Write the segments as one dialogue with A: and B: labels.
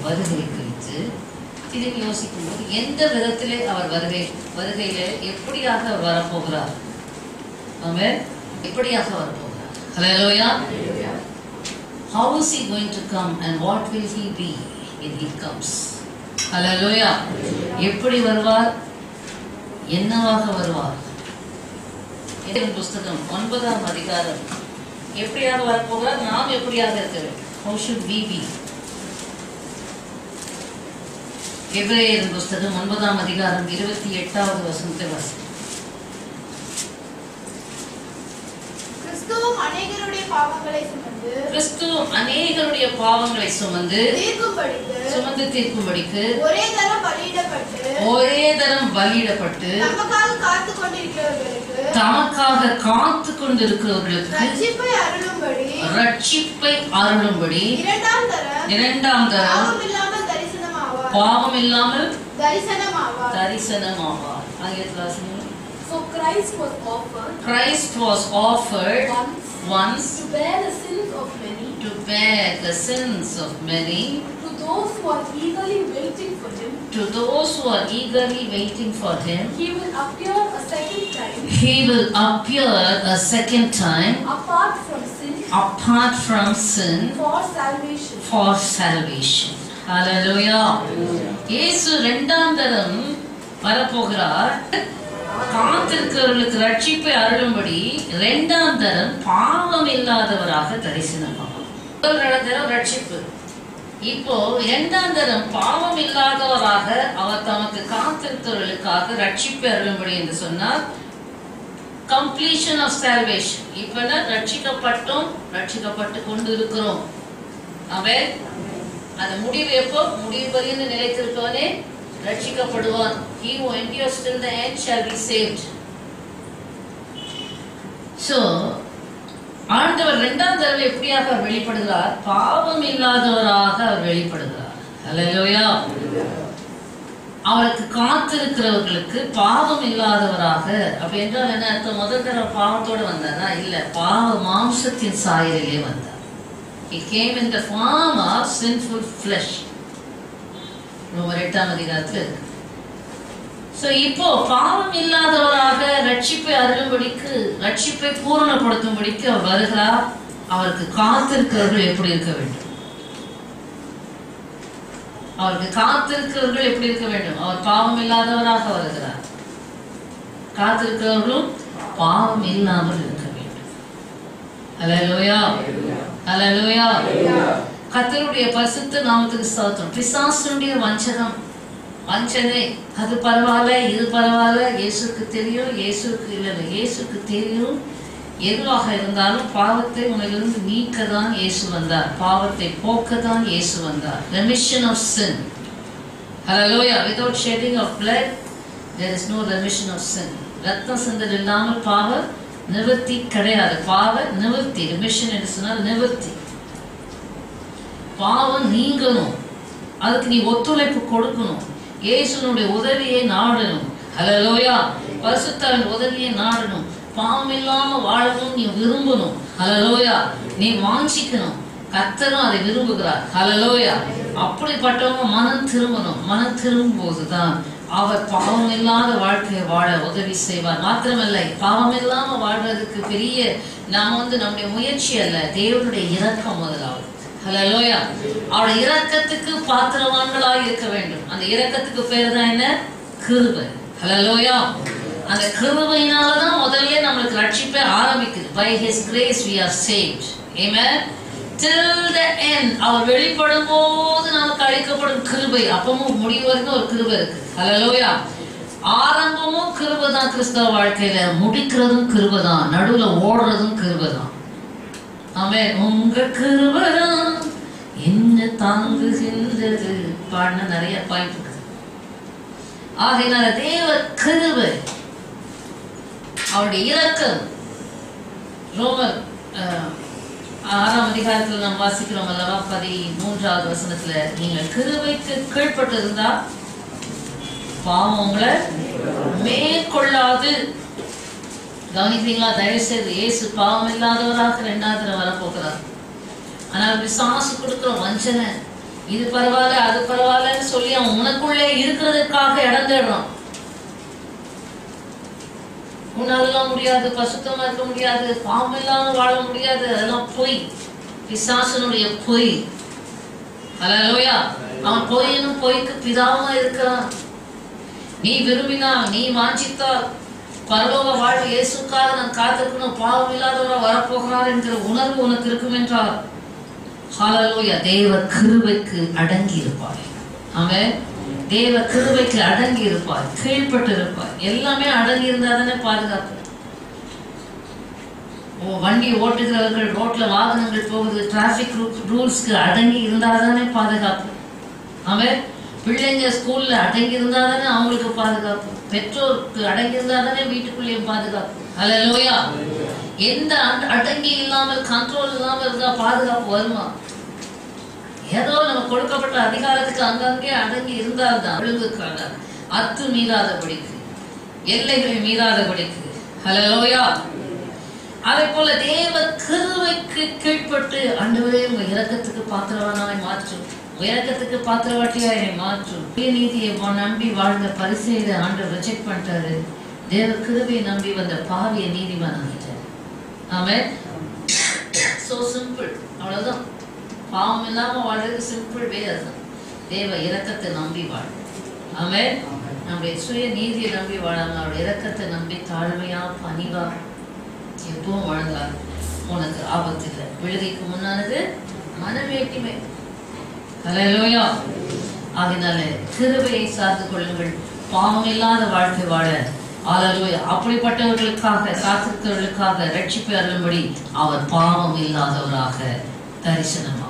A: வருகை குறித்து திரும்பி யோசிக்கும் போது எந்த விதத்திலே அவர் வருகையில எப்படியாக அவர் வரப்போகிறார், ஆமென், எப்படியாக வரப்போகிறார். ஹல்லேலூயா. How is he going to come and what will he be when he comes? ஹல்லேலூயா. எப்படி வருவார், என்னவாக வருவார்? எபிரேயர் புத்தகம் 9ஆம் அதிகாரம் எப்படியாக வரப்போகிறார், நாம் எப்படியாக இருக்க வேண்டும். How should we be? எபிரேயர் புத்தகம் 9ஆம் அதிகாரம் 28வது வசனத்தை வாசிக்கிறோம்.
B: கிறிஸ்து அநேகருடைய பாவங்களை சுமந்து
A: தீர்க்கும்படிக்கு
B: ஒரே தரம் பலியிடப்பட்டு
A: தமக்காக காத்து கொண்டிருக்கிறவர்களுக்கு ரட்சிப்பை அருளும்படி இரண்டாம் தரம் பாவம் இல்லாமல் தரிசனமாவார்.
B: So Christ was offered
A: once
B: to bear the sins of many. To those who are eagerly waiting for him. He will appear a second time. Apart from sin. For salvation.
A: Hallelujah. இயேசு இரண்டாம் தரம் வரப்போகிறார். காத்திருக்கிறவர்களுக்கு ரட்சிப்பை அருளும்படி இரண்டாம் தரம் பாவம் இல்லாதவராக தரிசனமாகும். முதல் தரம் ரட்சிப்பு, இப்போ இரண்டாம் தரம் பாவம் இல்லாதவராக அவர் தமக்கு காத்திருக்கிறவர்களுக்காக ரட்சிப்பை அருளும்படி என்று சொன்னார். Completion of salvation. இப்ப ரட்சிக்கப்பட்டு கொண்டு இருக்கிறோம். ஆமென். அந்த முடிவு எப்போ, முடிவு வரையும் நிலைத்திருக்கவனே ரட்சிக்கப்படுவான். He who endures till the end shall be saved. So ஆண்டவர் இரண்டாம் தடவை எப்படியாக வெளிப்படுகிறார், பாவம் இல்லாதவராக அவர் வெளிப்படுகிறார். ஹல்லேலூயா. அவருக்கு காத்திருக்கிறவர்களுக்கு பாவம் இல்லாதவராக. அப்ப என்றால் என்ன அர்த்தம்? முதல் தடவை பாவத்தோடு வந்தாரா? இல்ல, பாவ மாம்சத்தின் சாயலிலே வந்தார். He came in the form of sinful flesh. ரோமர் 8ஆம் அதிகாரத்தில் இருக்கு. சோ இப்போ பாவம் இல்லாதவராக ரட்சிப்பை அருளும்படிக்கு, ரட்சிப்பை பூரணப்படுத்தும்படிக்கு அவர் வருகிறார். அவருக்கு காத்திருக்கிறவர்கள் எப்படி இருக்க வேண்டும்? அவருக்கு காத்திருக்கிறவர்கள் எப்படி இருக்க வேண்டும்? அவர் பாவம் இல்லாதவராக வருகிறார். காத்திருக்கிறவர்களும் பாவம் இல்லாமல் இருக்க வேண்டும். ஹல்லேலூயா. ஹல்லேலூயா. கர்த்தருடைய பரிசுத்த நாமத்துக்கு ஸ்தோத்திரம். பிசாசுடைய வஞ்சனை அது பரவாயில்ல, இது பரவாயில்ல, இயேசுக்கு தெரியும், இயேசுக்கு இல்லை, இயேசுக்கு தெரியும். எதுவாக இருந்தாலும் பாவத்தை உன்னிலிருந்து நீக்க தான் இயேசு வந்தார், பாவத்தை போக்க தான் இயேசு வந்தார். Remission of sin. Hallelujah. Without shedding of blood there is no remission of sin. ரத்தம் சிந்தல் இல்லாமல் பாவ நிவர்த்தி கிடையாது. பாவ நிவர்த்தி, ரிமிஷன் என்று சொன்னால் நிவர்த்தி. பாவம் நீங்கணும், அதுக்கு நீ ஒத்துழைப்பு கொடுக்கணும், இயேசுனுடைய உதவியை நாடணும். ஹல்லேலூயா. பரிசுத்தரின் உதவியை நாடணும். பாவம் இல்லாம வாழணும் நீ விரும்பணும். ஹல்லேலூயா. நீ வாஞ்சிக்கணும். கர்த்தரும் அதை விரும்புகிறார். ஹல்லேலூயா. அப்படிப்பட்டவங்க மனம் திரும்பணும். மனம் திரும்பும் போதுதான் அவர் பாவம் இல்லாத வாழ்க்கையை வாழ உதவி செய்வார். மாத்திரமல்ல, பாவம் இல்லாம வாழ்றதுக்கு பெரிய நாம நம்முடைய முயற்சி அல்ல, தேவனுடைய இரக்கம் முதலாவது. ஹல்லேலூயா. அவருடைய இரக்கத்துக்கு பாத்திரவான்களாய் இருக்க வேண்டும். அந்த இரக்கத்துக்கு பேர் தான் என்ன? கிருபை. ஹல்லேலூயா. அந்த கிருபையினாலதான் முதல்ல நம்மளுக்கு ரட்சிப்பை ஆரம்பிக்குது. By his grace we are saved. Amen. Till the end. அவர் வெளிப்படும் போது நமக்கு அளிக்கப்படும் கிருபை, அப்பவும் முடிவு வரைக்கும் ஒரு கிருபை இருக்கு. ஹல்லேலூயா. ஆரம்பமும் கிருபை தான் கிறிஸ்தவ வாழ்க்கையில, முடிக்கிறதும் கிருபை தான், நடுவுல ஓடுறதும் கிருபை தான். ஆமென். உங்க கிருபைதான் என்ன தாங்குகின்றது பாடின நிறைய பாயிண்ட் இருக்கு. ஆகையினால தேவ கிருபை, அவருடைய இரக்கம். ரோமர் 6ஆம் அதிகாரத்தில் நாம் வாசிக்கிறோம் அல்லவா, 13வது வசனத்துல, நீங்கள் கிருபைக்கு கீழ்பட்டு இருந்தா பாவம் உங்களை மேற்கொள்ளாது. கவனிக்கிறீங்களா? தயவுசெய்து இயேசு பாவம் இல்லாதவராக இரண்டாவது வரப்போகிறார். ஆனால் பிசாசு கொடுக்கிற வஞ்சனை, இது பரவாயில்ல அது பரவாயில்லன்னு சொல்லி அவன் உனக்குள்ளே இருக்கிறதுக்காக இடம் தேடுறான். உன்னாலலாம் முடியாது, பசுத்தமா இருக்க முடியாது, பாவம் இல்லாம வாழ முடியாது, அதெல்லாம் பொய், பிசாசனுடைய பொய். ஹல்லேலூயா. அவன் பொய்னும் பொய்க்கு பிதாவா இருக்கிறான். நீ விரும்பினால், நீ வாஞ்சித்தால் பரலோக வாழ்வு இயேசுக்காக நான் காத்திருக்கணும், பாவம் இல்லாதவரா வரப்போகிறார் என்கிற உணர்வு உனக்கு இருக்கும் என்றால் ஹல்லேலூயா, தேவ கிருபைக்கு அடங்கி இருப்பாய். ஆமென். தேவ கிருபைக்கு அடங்கி இருப்பாய், கீழ்பட்டு இருப்பாய். எல்லாமே அடங்கி இருந்தா தானே பாதுகாப்பு. வண்டி ஓட்டுகிறவர்கள், ரோட்ல வாகனங்கள் போகுது, டிராபிக் ரூல்ஸ்க்கு அடங்கி இருந்தா தானே பாதுகாப்பு. ஆமென். பிள்ளைங்க ஸ்கூல்ல அடங்கி இருந்தா தானே அவங்களுக்கு பாதுகாப்பு. பெற்றோருக்கு அடங்கி இருந்தா தானே வீட்டுக்குள்ளேயும் பாதுகாப்பு. ஹல்லேலூயா. எந்த அடங்கி இல்லாமல், கண்ட்ரோல் இல்லாமல் இருந்தா பாதுகாப்பு வருமா? ஏதோ நம்ம கொடுக்கப்பட்ட அதிகாரத்துக்கு அங்கங்கே அடங்கி இருந்தால்தான் ஒழுங்குக்காக, அத்து மீறாதபடிக்கு, எல்லைகளை மீறாதபடிக்கு. ஹல்லேலூயா. அதே போல தேவ கிருபைக்கு கீழ்பட்டு, ஆண்டவரே உங்க இரக்கத்துக்கு பாத்திரவானாய் மாற்றும், இரக்கத்துக்கு பாத்திரவாட்டியாய் மாற்றும். நீதியை நம்பி வாழ்ந்த பரிசேயரை ஆண்டவர் ரிஜெக்ட் பண்ணிட்டாரு. தேவ கிருபையை நம்பி வந்த பாவியை நீதிமான் ஆகிட்டார். ஆமென். So simple. அவ்வளவுதான். பாவம் இல்லாம வாழ்றது சிம்பிள் வே அதுதான். தேவ இரக்கத்தை நம்பி வாழ. ஆமென். நம்முடைய சுய நீதியை நம்பி வாழாம அவருடைய இரக்கத்தை நம்பி தாழ்மையா பணிவா எப்பவும் வாழ்ந்தார் உனக்கு ஆபத்து இல்லை. விழுகைக்கு முன்னானது மனவேட்டிமை. ஹல்லேலூயா. ஆகினால கிருபையை சார்ந்து கொள்ளுங்கள், பாவம் இல்லாத வாழ்க்கை வாழ. ஹல்லேலூயா. அப்படிப்பட்டவர்களுக்காக, காத்திருக்கிறவர்களுக்காக ரட்சிப்பை அருளும்படி அவர் பாவம் இல்லாதவராக தரிசனமாவார்.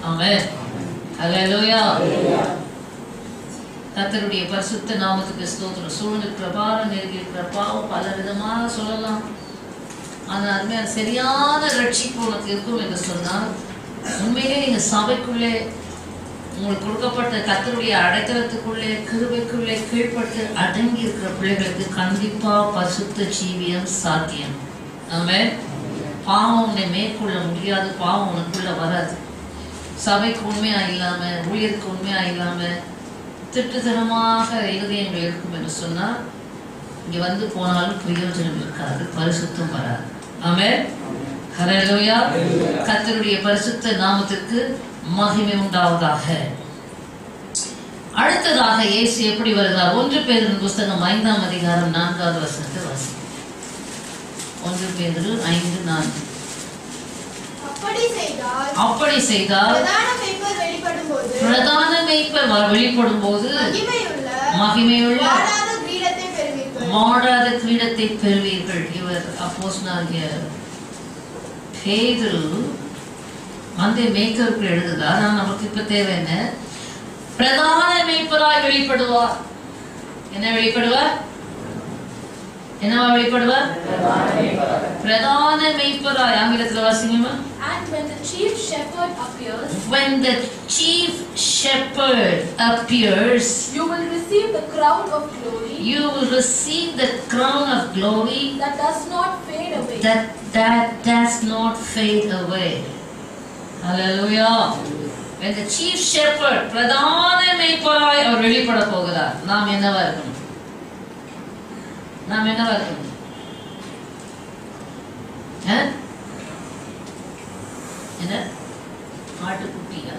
A: ஆமென். ஹல்லேலூயா. கர்த்தருடைய பரிசுத்த நாமத்துக்கு ஸ்தோத்திரம். சூழ்நிற்கிற பாரம், நெருங்கியிருக்கிற பாவம் பல விதமாக சொல்லலாம். ஆனால் அருமையான சரியான ரட்சிப்பு உனக்கு இருக்கும் என்று சொன்னால், உண்மையிலே நீங்க சபைக்குள்ளே உங்களுக்கு கொடுக்கப்பட்ட கர்த்தருடைய அடைக்கலத்துக்குள்ளே, கிருபைக்குள்ளே கீழ்பட்டு அடங்கி இருக்கிற பிள்ளைகளுக்கு கண்டிப்பா பரிசுத்த ஜீவியம் சாத்தியம். ஆமென். பாவம் உன்னை மேற்கொள்ள முடியாது, பாவம் உனக்குள்ள வராது. சபைக்கு உண்மையா இல்லாம, ஊழியருக்கு உண்மையா இல்லாம திட்டுத்தனமாக இருதயங்கள் இருக்கும் என்று சொன்னால், இங்க வந்து போனாலும் பிரயோஜனம் இருக்காது, பரிசுத்தம் வராது. ஆமென். ஹல்லேலூயா. கர்த்தருடைய பரிசுத்த நாமத்திற்கு மகிமை உண்டாவதாக. அடுத்ததாக இயேசு எப்படி வருகிறார்? 1 பேதுரு புத்தகம் 5ஆம் அதிகாரம் 4வது வசனத்தை வாசிப்போம். 1 பேதுரு 5:4. அப்படி செய்தால் பிரதான மேய்ப்பர் வெளிப்படும் போது மகிமையுள்ள மாறாத கிரீடத்தை பெறுவீர்கள். இவர் அப்போஸ்தலனாகிய பேதுரு அந்த மேய்ப்பருக்கு எழுதுகிறார். ஆனால் நமக்கு இப்ப தேவை என்ன? பிரதான மேய்ப்பராய் வெளிப்படுவார். என்ன வெளிப்படுவார்? என்னவா வெளிப்படுவார்? பிரதான மேய்ப்பராய். ஆங்கிலத்தில் வாசிங்கம்மா.
B: And when the chief shepherd appears,
A: when the chief shepherd appears,
B: you will receive the crown of glory.
A: You will receive the crown of glory
B: that does not fade away.
A: That does not fade away. Hallelujah. When the chief shepherd, பிரதான மேய்ப்பராய் அவர் வெளிப்பட போகிறார். நாம் என்னவா இருக்கணும்? நாம் என்னவா இருக்கணும்? என்ன? ஆட்டுக்குட்டியா?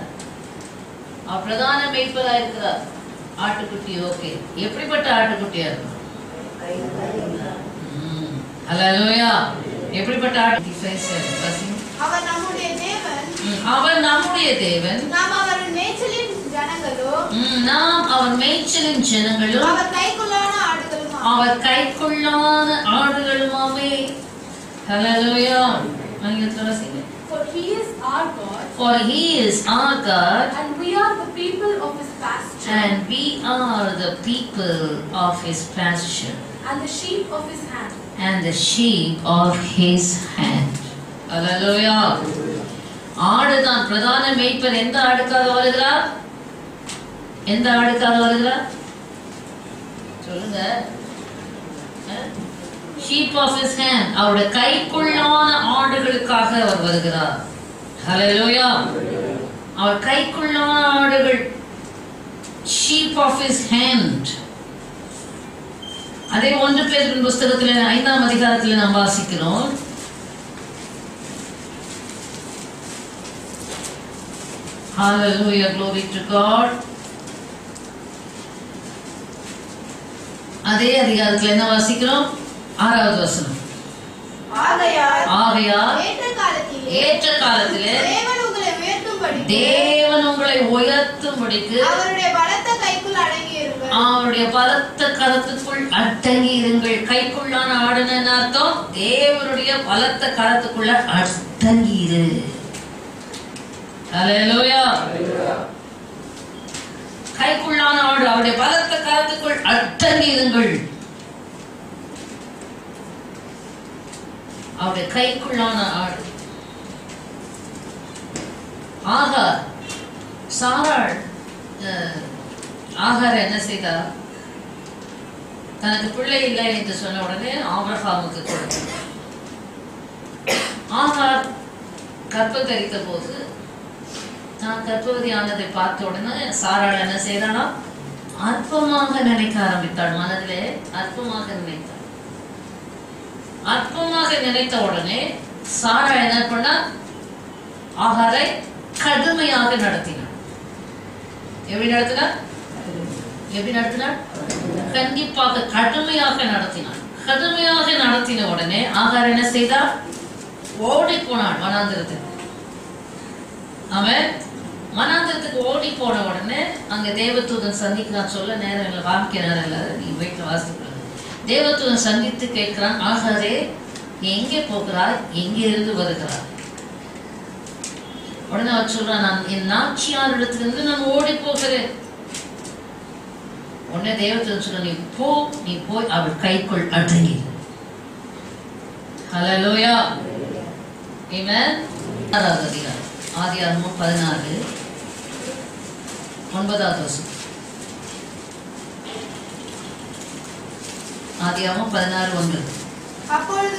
A: அவர் பிரதான மேய்ப்பராய் இருக்கிறார். ஆட்டுக்குட்டி. ஓகே. எப்படிப்பட்ட ஆட்டுக்குட்டியா இருக்கும்? ஹல்லேலூயா. எப்படிப்பட்ட ஆட்டுக்குட்டி?
B: அவர் நம்முடைய தேவன்.
A: அவர் நம்முடைய தேவன்.
B: நாம் அவர் மேய்ச்சலின் ஜனங்களோ.
A: நாம் அவர் மேய்ச்சலின் ஜனங்களோ.
B: அவர் கைக்குள்ளான ஆடுகளும்.
A: அவர் கைக்குள்ளான ஆடுகளுமாமே. ஹல்லேலூயா.
B: For he is our God.
A: For he is our God.
B: And we are the people of his pasture.
A: And we are the people of his pasture.
B: And the sheep of his hand.
A: And the sheep of his hand. Hallelujah. ஆடுதான் பிரதான மேய்ப்பர். எந்த ஆடுக்காக வருகிறார்? எந்த ஆடுக்காக வருகிறார்? சொல்லுங்க. Sheep of his hand. அவருடைய கைக்குள்ளான ஆடுகளுக்காக அவர் வருகிறார். Hallelujah. அவர் கைக்குள்ளான ஆடுகள், sheep of his hand. அதே 1 பேதுரு புத்தகத்தில் 5ஆம் அதிகாரத்தில் நாம் வாசிக்கிறோம். Hallelujah, glory to God. அதே அதிகாரத்தில் என்ன வாசிக்கிறோம்? 6வது வசனம். ஆகையால் ஏற்ற காலத்திலே தேவன் உங்களை உயர்த்தும்படிக்கு அவருடைய பலத்த கரத்துக்குள் அடங்கி இருங்கள். கைக்குள்ளான ஆடுன்னு அர்த்தம், தேவனுடைய பலத்த கரத்துக்குள்ள அடங்கி இரு. ஹல்லேலூயா. கைக்குள்ளான ஆடு, அவருடைய பலத்த கரத்துக்குள் அடங்கி இருங்கள். அவருடைய கைக்குள்ளான ஆடு. ஆகார், சாராள் ஆகார் என்ன செய்தார்? தனக்கு பிள்ளை இல்லை என்று சொன்ன உடனே ஆபிரகாமுக்கு கொடுத்தார். ஆகார் கர்ப்பத்தரித்த போது நான் கர்ப்பவதியானதை பார்த்த உடனே சாராள் என்ன செய்தானா? அற்பமாக நினைக்க ஆரம்பித்தாள். மனதிலே அற்பமாக நினைத்தாள். அற்பமாக நினைத்த உடனே சாராள் என்ன பண்ணா? ஆகாரை கடுமையாக நடத்தினார். எப்படி நடத்தினார்? கண்டிப்பாக கடுமையாக நடத்தினார். கடுமையாக நடத்தின உடனே ஆகார் என்ன செய்தார்? ஓடி போனாள் வனாந்திரத்துக்கு. அவன் வனாந்திரத்துக்கு ஓடி போன உடனே அங்க தேவதூதன் சந்திக்கிறான். சொல்ல நேரம் இல்லை, வாசிக்க நேரம் இல்லை, நீ வீட்டுல வாசிக்கிறான். தேவதூதன் சந்தித்து கேட்கிறான், ஆகாரே எங்கே போகிறாய்? எங்கே இருந்து வருகிறாய்? உடனே அவர் சொல்றான், நான் என் நாச்சியார் இடத்திலிருந்து நான் ஓடி போகிறேன். உடனே தேவதூதன் சொல்ற, நீ போய் அவள் கைக்குள் அடங்கி. ஹல்லேலூயா. ஆமென். 6வது அதிகாரம் ஆதியாகமம் 14 9வது வசனம். ஆதியாகமம் 16:9.
B: அப்பொழுது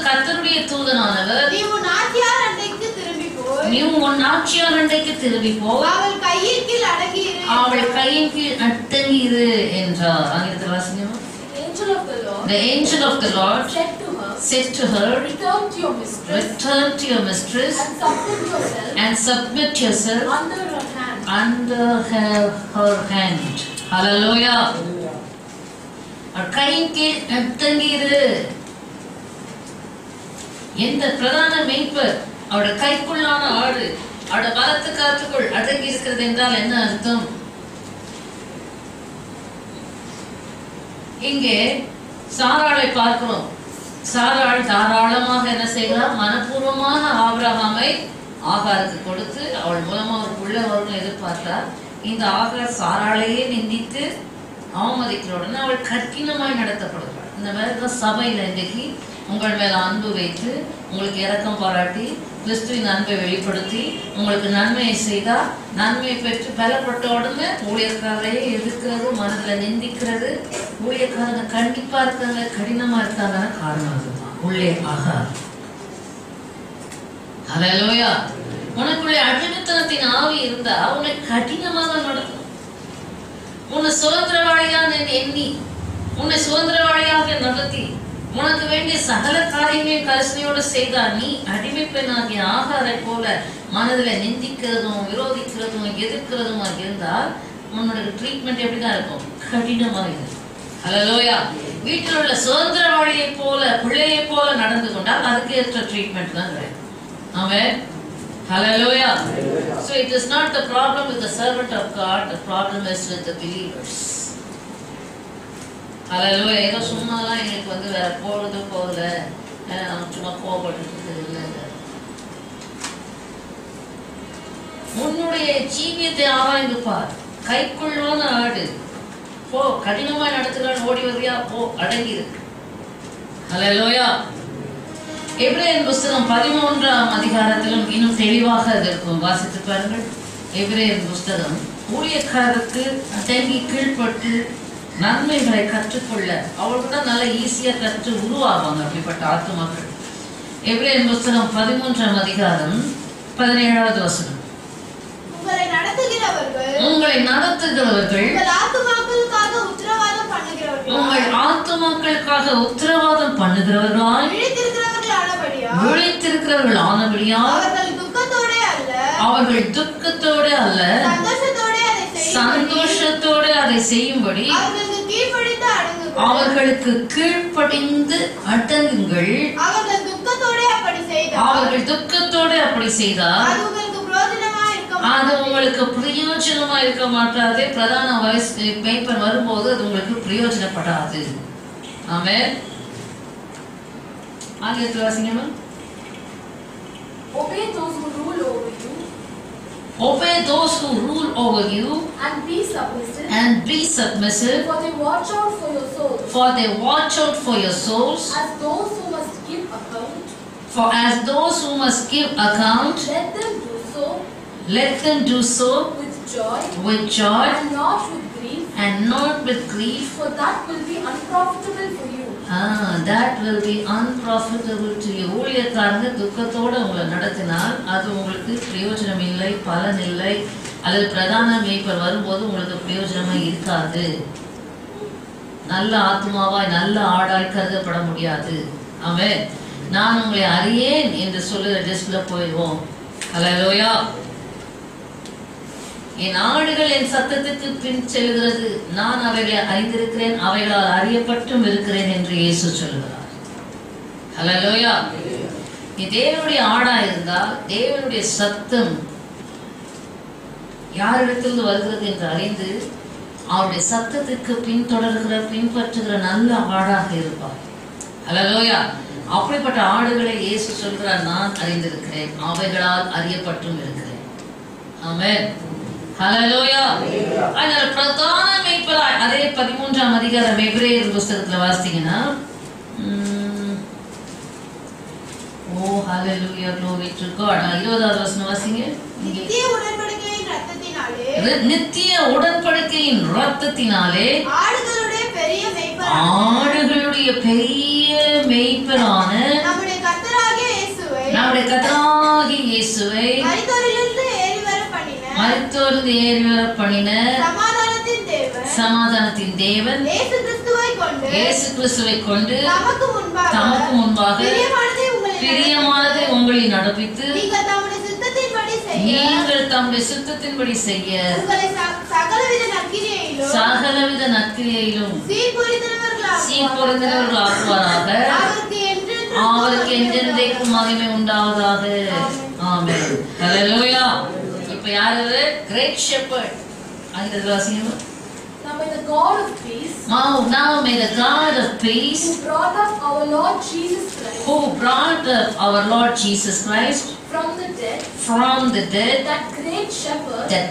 A: கர்த்தருடைய தூதனானவர் நீ உன் நாச்சியார் அண்டைக்கு திரும்பி போ, அவள் கையின் கீழ் அடங்கி இரு என்றார். ஆங்கிலத்தில் வாசிங்க. The angel of the Lord said to her, return to your mistress and submit yourself under her hand. Hallelujah. கையின் கீழ் அடங்கி இரு. எந்த பிரதான மேய்ப்பர் அவருடைய கைக்குள்ளான ஆடு அவருடைய பலத்த காத்துக்குள் அடங்கி இருக்கிறது என்றால் என்ன அர்த்தம்? இங்கே சாராளை பார்க்கிறோம். சாராள் தாராளமாக என்ன செய்கிறார்? மனப்பூர்வமாக ஆபிரகாமை ஆகாருக்கு கொடுத்து அவள் மூலமா ஒரு புள்ள வரும்னு எதிர்பார்த்தார். இந்த ஆகார் சாராளையே நிந்தித்து அவமதிக்கிற உடனே அவள் கடினமாய் நடத்தப்படுகிறாள். இந்த மாதிரி சபையில இன்றைக்கு உங்கள் மேல அன்பு வைத்து உங்களுக்கு இரக்கம் பாராட்டி கிறிஸ்துவின் அன்பை வெளிப்படுத்தி உங்களுக்கு நன்மையை செய்தா நன்மையை பெற்று பலப்பட்ட உடனே ஊழியக்காரரையே எதிர்க்கிறது, மனதில் நிந்திக்கிறது. ஊழியக்காரங்க கண்டிப்பா இருக்காங்க, கடினமா இருக்காங்கன்னு காரணம் அதுதான். உள்ளே ஆகார். ஹல்லேலூயா. உனக்குள்ளே அடிமைத்தனத்தின் ஆவி இருந்தா உன்னை கடினமாக நடக்கும். உன்னை சுதந்திரவாளியாக எண்ணி உன்னை சுதந்திரவாளியாக நடத்தி உனக்கு வேண்டிய சகல காரியங்களையும் கரிசனையோடு செய்தா நீ அடிமை பெண்ணாகிய ஆகாரை போல மனதில் நிந்திக்கிறதும் விரோதிக்கிறதும் எதிர்க்கிறதுமா இருந்தால் உன்னோட ட்ரீட்மெண்ட் எப்படிதான் இருக்கும்? கடினமாக இருக்கும். ஹல்லேலூயா. வீட்டில் உள்ள சுதந்திரவாளியை போல பிள்ளையை போல நடந்து கொண்டால் அதுக்கு ஏற்ற ட்ரீட்மெண்ட் தான் கிடைக்கும். ஆமென். Hallelujah. So it is not the problem with the servant of God, the problem is with the believers. Hallelujah. ஏதோ சும்மாலாம் எங்களுக்கு வேற போறது போகல, சும்மா கோபப்பட்டு இல்லை. உன்னுடைய ஜீவியத்தை ஆராய்ந்து பார். கைக்குள்ளான ஆடு போ, கடினமா நடத்துகிறான், ஓடி வரியா போ, அடங்கி இருக்கு. ஹல்லேலூயா. எபிரேயர் புத்தகம் 13ஆம் அதிகாரத்திலும் இன்னும் தெளிவாக இருக்கும். வாசித்து பாருங்கள். எபிரேயர் புத்தகம் ஊழியக்காரருக்கு அடங்கி கீழ்பட்டு நன்மைகளை கற்றுக்கொள்ள அவர்கள் தான் நல்லா ஈஸியா கற்று உருவாவாங்க அப்படிப்பட்ட ஆத்துமாக்கள். எபிரேயர் புத்தகம் 13ஆம் அதிகாரம் 17வது வசனம்.
B: உங்களை நடத்துகிறவர்கள்
A: உங்கள்
B: ஆத்துமாக்களுக்காக உத்தரவாதம் பண்ணுகிறவர்களாய்
A: விழித்திருக்கிறவர்கள் ஆனபடியால் அவர்கள் துக்கத்தோடு அல்ல சந்தோஷத்தோடு அதை செய்யும்படி அவர்களுக்கு கீழ்ப்படிந்து அடங்குங்கள். அவர்கள் துக்கத்தோடு அப்படி செய்தால் அது உங்களுக்கு பிரயோஜனமா இருக்க மாட்டாது. பிரதான மேய்ப்பன் வரும்போது அது உங்களுக்கு பிரயோஜனப்படாது. ஆமென். ஆங்கிலத்தில் வாசிங்க.
B: Obey those who rule over you.
A: Obey those who rule over you
B: and be submissive. For they watch out for your souls. As those who must give account.
A: For as those who must give account. Let them do so
B: with joy
A: and not with grief.
B: For that will be unprofitable for you.
A: That will be unprofitable to you. ஊழியக்காரங்க துக்கத்தோட உங்களை நடத்தினால் அது உங்களுக்கு பிரயோஜனம் இல்லை, பலன் இல்லை. அல்லது பிரதான மேய்ப்பர் வரும்போது உங்களுக்கு பிரயோஜனமா இருக்காது. நல்ல ஆத்மாவாய் நல்ல ஆடாய் கருதப்பட முடியாது. ஆமென். நான் உங்களை அறியேன் என்று சொல்லுற டெஸ்ட்ல போயிடுவோம். ஹல்லேலூயா. என் ஆடுகள் என் சத்தத்துக்கு பின் செல்கிறது, நான் அவைகளை அறிந்திருக்கிறேன், அவைகளால் அறியப்பட்டும் இருக்கிறேன் என்று இயேசு சொல்கிறார். ஹல்லேலூயா. நீ தேவனுடைய ஆடா இருந்தால் தேவனுடைய சத்தம் யாரிடத்திலிருந்து வருகிறது என்று அறிந்து அவருடைய சத்தத்துக்கு பின்பற்றுகிற நல்ல ஆடாக இருப்பார். ஹல்லேலூயா. அப்படிப்பட்ட ஆடுகளை இயேசு சொல்கிறார், நான் அறிந்திருக்கிறேன், அவைகளால் அறியப்பட்டும் இருக்கிறேன். ஆமென். ஹல்லேலூயா. அதனால பிரதான மேய்ப்பராய் அதே 13ஆம் அதிகாரம் எபிரேயர் புத்தகத்துல வாசித்தீங்கன்னா, ஓ ஹல்லேலூயா, glory to God. 20வது வசனம் வாசிங்க.
B: நித்திய உடன்படிக்கையின்
A: இரத்தத்தினாலே ஆடுகளுடைய பெரிய மேய்ப்பரான நம்முடைய கர்த்தராகிய இயேசுவை மரித்தோரிலிருந்து ஏறி வர பண்ணின சமாதானத்தின் தேவன் இயேசு கிறிஸ்துவை கொண்டு தமக்கு முன்பாக பிரியமானதை உங்களை நடப்பித்து நீங்கள் தம்முடைய சித்தத்தின்படி செய்ய சகலவித நற்கிரியையிலும் சீர்பொருந்தினவர்கள் ஆக்குவாராக. அவருக்கு என்றென்றைக்கும் மகிமை உண்டாவதாக. ஆமென். ஹல்லேலூயா. இப்ப யாரு? Great shepherd. அந்த வாசிங்க.
B: Now may the God of peace,
A: who brought up our Lord Jesus Christ
B: from the dead, that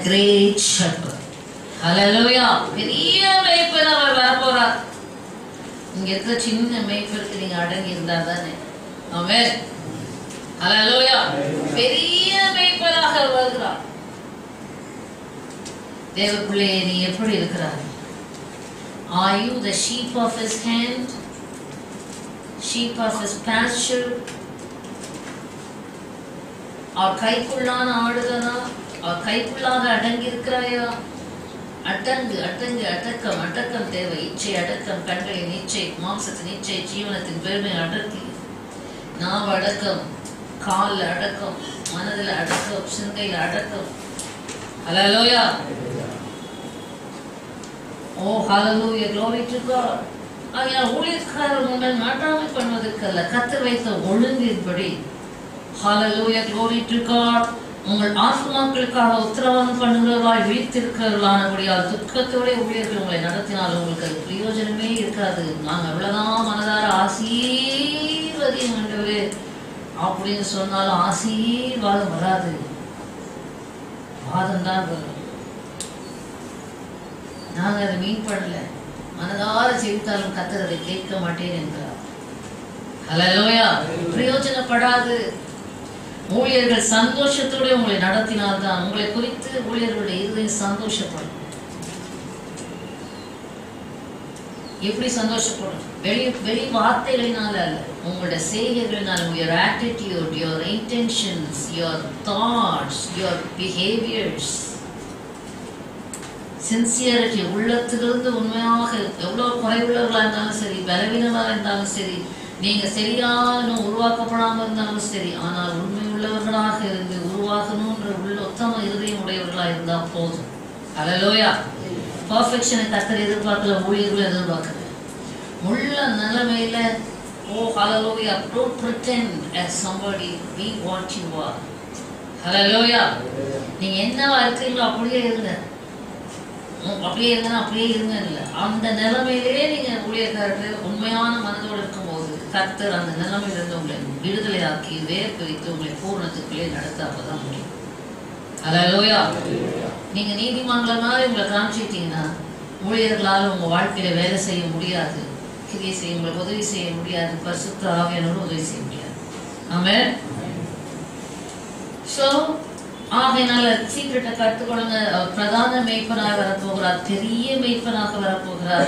A: great shepherd. Hallelujah. பெரிய மேய்ப்பர் அவர் வரப்போறார். இங்க இருக்க சின்ன மேய்ப்பருக்கு நீங்க அடங்கி இருந்தா தானே. ஆமென். ஹல்லேலூயா. பெரிய மேய்ப்பராக வருகிறார். தேவ பிள்ளையே, நீ எப்படி இருக்கிறாய்? Are you the sheep of his hand? Sheep of his pasture? அவர் கைக்குள்ளான ஆடுதானா? அவர் கைக்குள்ளாக அடங்கி இருக்கிறாயா? அடக்கம் தேவை. இச்சை அடக்கம், கண்களின் இச்சை, மாம்சத்தின் இச்சை, ஜீவனத்தின் பெருமை அடக்கி, நாவ அடக்கம், கால் அடக்கம், மனதில் அடக்கம், சிந்தையில் அடக்கம். ஹல்லேலூயா. Oh hallelujah, glory to God. ஆகையால் ஊழியக்காரர் முன்னால் நாட்டாமை பண்ணுவதற்கல்ல, கர்த்தர் வைத்த ஒழுங்கின்படி. Hallelujah, glory to God. உங்கள் ஆத்மாக்களுக்காக உத்தரவாதம் பண்ணுகிறவர்களாய் விழித்திருக்கிறவர்களானபடியால் துக்கத்தோட ஊழியர்கள் உங்களை நடத்தினால் உங்களுக்கு அது பிரயோஜனமே இருக்காது. நாங்கள் எவ்வளவுதான் மனதார ஆசீர்வதியும் ஆண்டவரே அப்படின்னு சொன்னாலும் ஆசீர்வாதம் வராது, வாதம் தான் வரும். நாங்கள் அதை மீன் பண்ணல, மனதார ஜெயித்தாலும் கர்த்தர் அதை கேட்க மாட்டேன் என்கிறார். ஹல்லேலூயா. பிரயோஜனப்படாது. ஊழியர்கள் சந்தோஷத்தோட உங்களை நடத்தினால்தான் உங்களை குறித்து ஊழியர்களுடைய இருதயம் சந்தோஷப்படும். எப்படி சந்தோஷப்படணும்? வெளி வார்த்தைகளினால அல்ல, உங்களோட செய்கைகளினால. your attitude, your intentions, your thoughts, your behaviors, sincerity, உள்ளத்திலிருந்து உண்மையாக எவ்வளவு குறைவுள்ளவர்களாக இருந்தாலும் சரி, பலவீனமாக இருந்தாலும் சரி, நீங்க சரியான உருவாக்கப்படாமல் இருந்தாலும் சரி, ஆனால் உண்மை உள்ளவர்களாக இருந்து உருவாகணும்ன்ற உள்ள உத்தம இருதயம் உடையவர்களாக இருந்தா போதும். ஹல்லேலூயா. பர்ஃபெக்ஷனை கர்த்தர் எதிர்பார்க்கல, ஊழியர்கள் எதிர்பார்க்கல. உள்ள நிலைமையில ஹல்லேலூயா, don't pretend as somebody, be what you are. ஹல்லேலூயா. நீங்க என்னவா இருக்கீங்களோ அப்படியே இருங்க. அப்படியே இருங்கன்னா அப்படியே இருங்க இல்லை, அந்த நிலைமையிலேயே நீங்க ஊழியக்காரர்கள் உண்மையான மனதோடு இருக்கும்போது கர்த்தர் அந்த நிலைமையிலிருந்து உங்களை விடுதலையாக்கி வேர் பிரித்து உங்களை பூரணத்துக்குள்ளே நடத்த அப்பதான் முடியும். ஹல்லேலூயா. நீங்க நீதிமன்ற மாதிரி உங்களை காமிச்சிட்டீங்கன்னா ஊழியர்களால் உங்க வாழ்க்கையில வேலை செய்ய முடியாது, கிரியை செய்ய, உங்களுக்கு உதவி செய்ய முடியாது, பரிசுத்த ஆவியானவரோடு உதவி செய்ய முடியாது. ஆமென். ஸோ ஆகையினால சீக்கிரட்டை கற்றுக்கொள்ளுங்க. பிரதான மேய்ப்பனாக வரப்போகிறார், பெரிய மேய்ப்பனாக வரப்போகிறார்.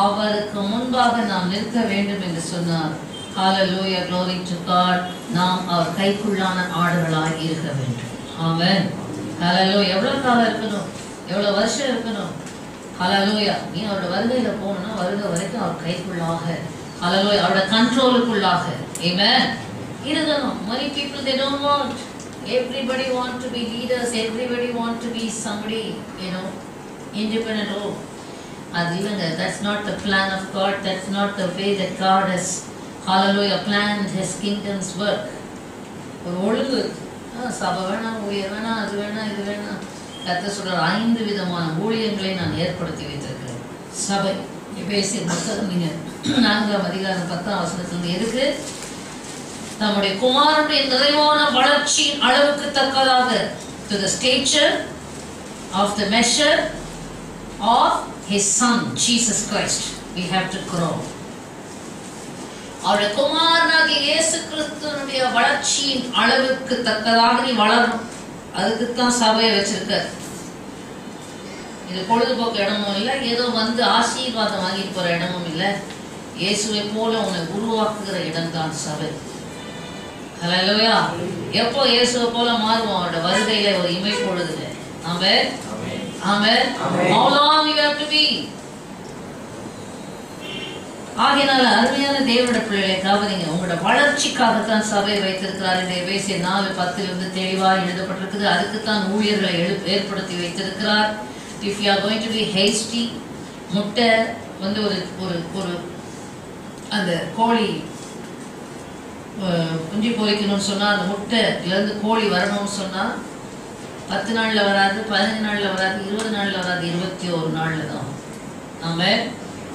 A: அவருக்கு முன்பாக நாம் நிற்க வேண்டும் என்று சொன்னார். ஹல்லேலூயா, glory to God. நாம் அவர் கைக்குள்ளான ஆடுகளாக இருக்க வேண்டும். ஆமென். ஹல்லேலூயா. எவ்வளவு காலம் இருக்கணும்? எவ்வளவு வருஷம் இருக்கணும்? ஹல்லேலூயா. நீ அவரோட வருகையில போகணும்னா வருகை வரைக்கும் அவர் கைக்குள்ளாக, ஹல்லேலூயா, அவரோட கண்ட்ரோலுக்குள்ளாக ஆமென் இருக்கணும். Many people they don't want. Everybody want to be leaders. Everybody want to be somebody, independent. Oh, that's not the plan of God. That's not the way that God has, hallelujah, planned His kingdom's work. ஒரு ஒழுங்கு, சபை வேணாம், ஊழியர் வேணாம், அது வேணாம், இது வேணாம். கர்த்தர் சொல்ற 5 விதமான ஊழியங்களை நான் ஏற்படுத்தி வைத்திருக்கிறேன். சபை எபேசியர் புத்தகம் 4ஆம் அதிகாரம் 10ஆம் வசனத்திலிருந்து எதுக்கு? நம்முடைய குமாரனுடைய நிறைவான வளர்ச்சியின் அளவுக்கு தக்கதாக, to the stature of the measure of His Son Jesus Christ, we have to grow. அவருடைய குமாரனாகிய இயேசு கிறிஸ்துவினுடைய வளர்ச்சியின் அளவுக்கு தக்கதாக நீ வளரணும். அதுக்கு தான் சபையை வச்சிருக்க. இது பொழுதுபோக்கு இடமும் இல்லை, ஏதோ வந்து ஆசீர்வாதம் வாங்கிட்டு போற இடமும் இல்லை. இயேசுவை போல உன்னை உருவாக்குகிற இடம்தான் சபை. ஹல்லேலூயா. எப்போ இயேசுவை போல மாறுவோம்? அவரோட வருகையில ஒரு இமை பொழுதுல. ஆமென். ஆமென். How long you have to be? ஆகையினால அருமையான தேவனுடைய பிள்ளைகளை கவனிங்க. உங்களோட வளர்ச்சிக்காகத்தான் சபையை வைத்திருக்கிறார் என்று எபேசியர் 4:10 தெளிவாக எழுதப்பட்டிருக்குது. அதுக்குத்தான் ஊழியர்களை ஏற்படுத்தி வைத்திருக்கிறார். If you are going to be hasty, முட்டை வந்து ஒரு அந்த கோழி குஞ்சு பொறிக்கணும்னு சொன்னா, அந்த முட்டையிலேருந்து கோழி வரணும்னு சொன்னா 10 நாள்ல வராது, 15 நாள்ல வராது, 20 நாள்ல வராது, 21 நாள்ல தான். ஆமென்.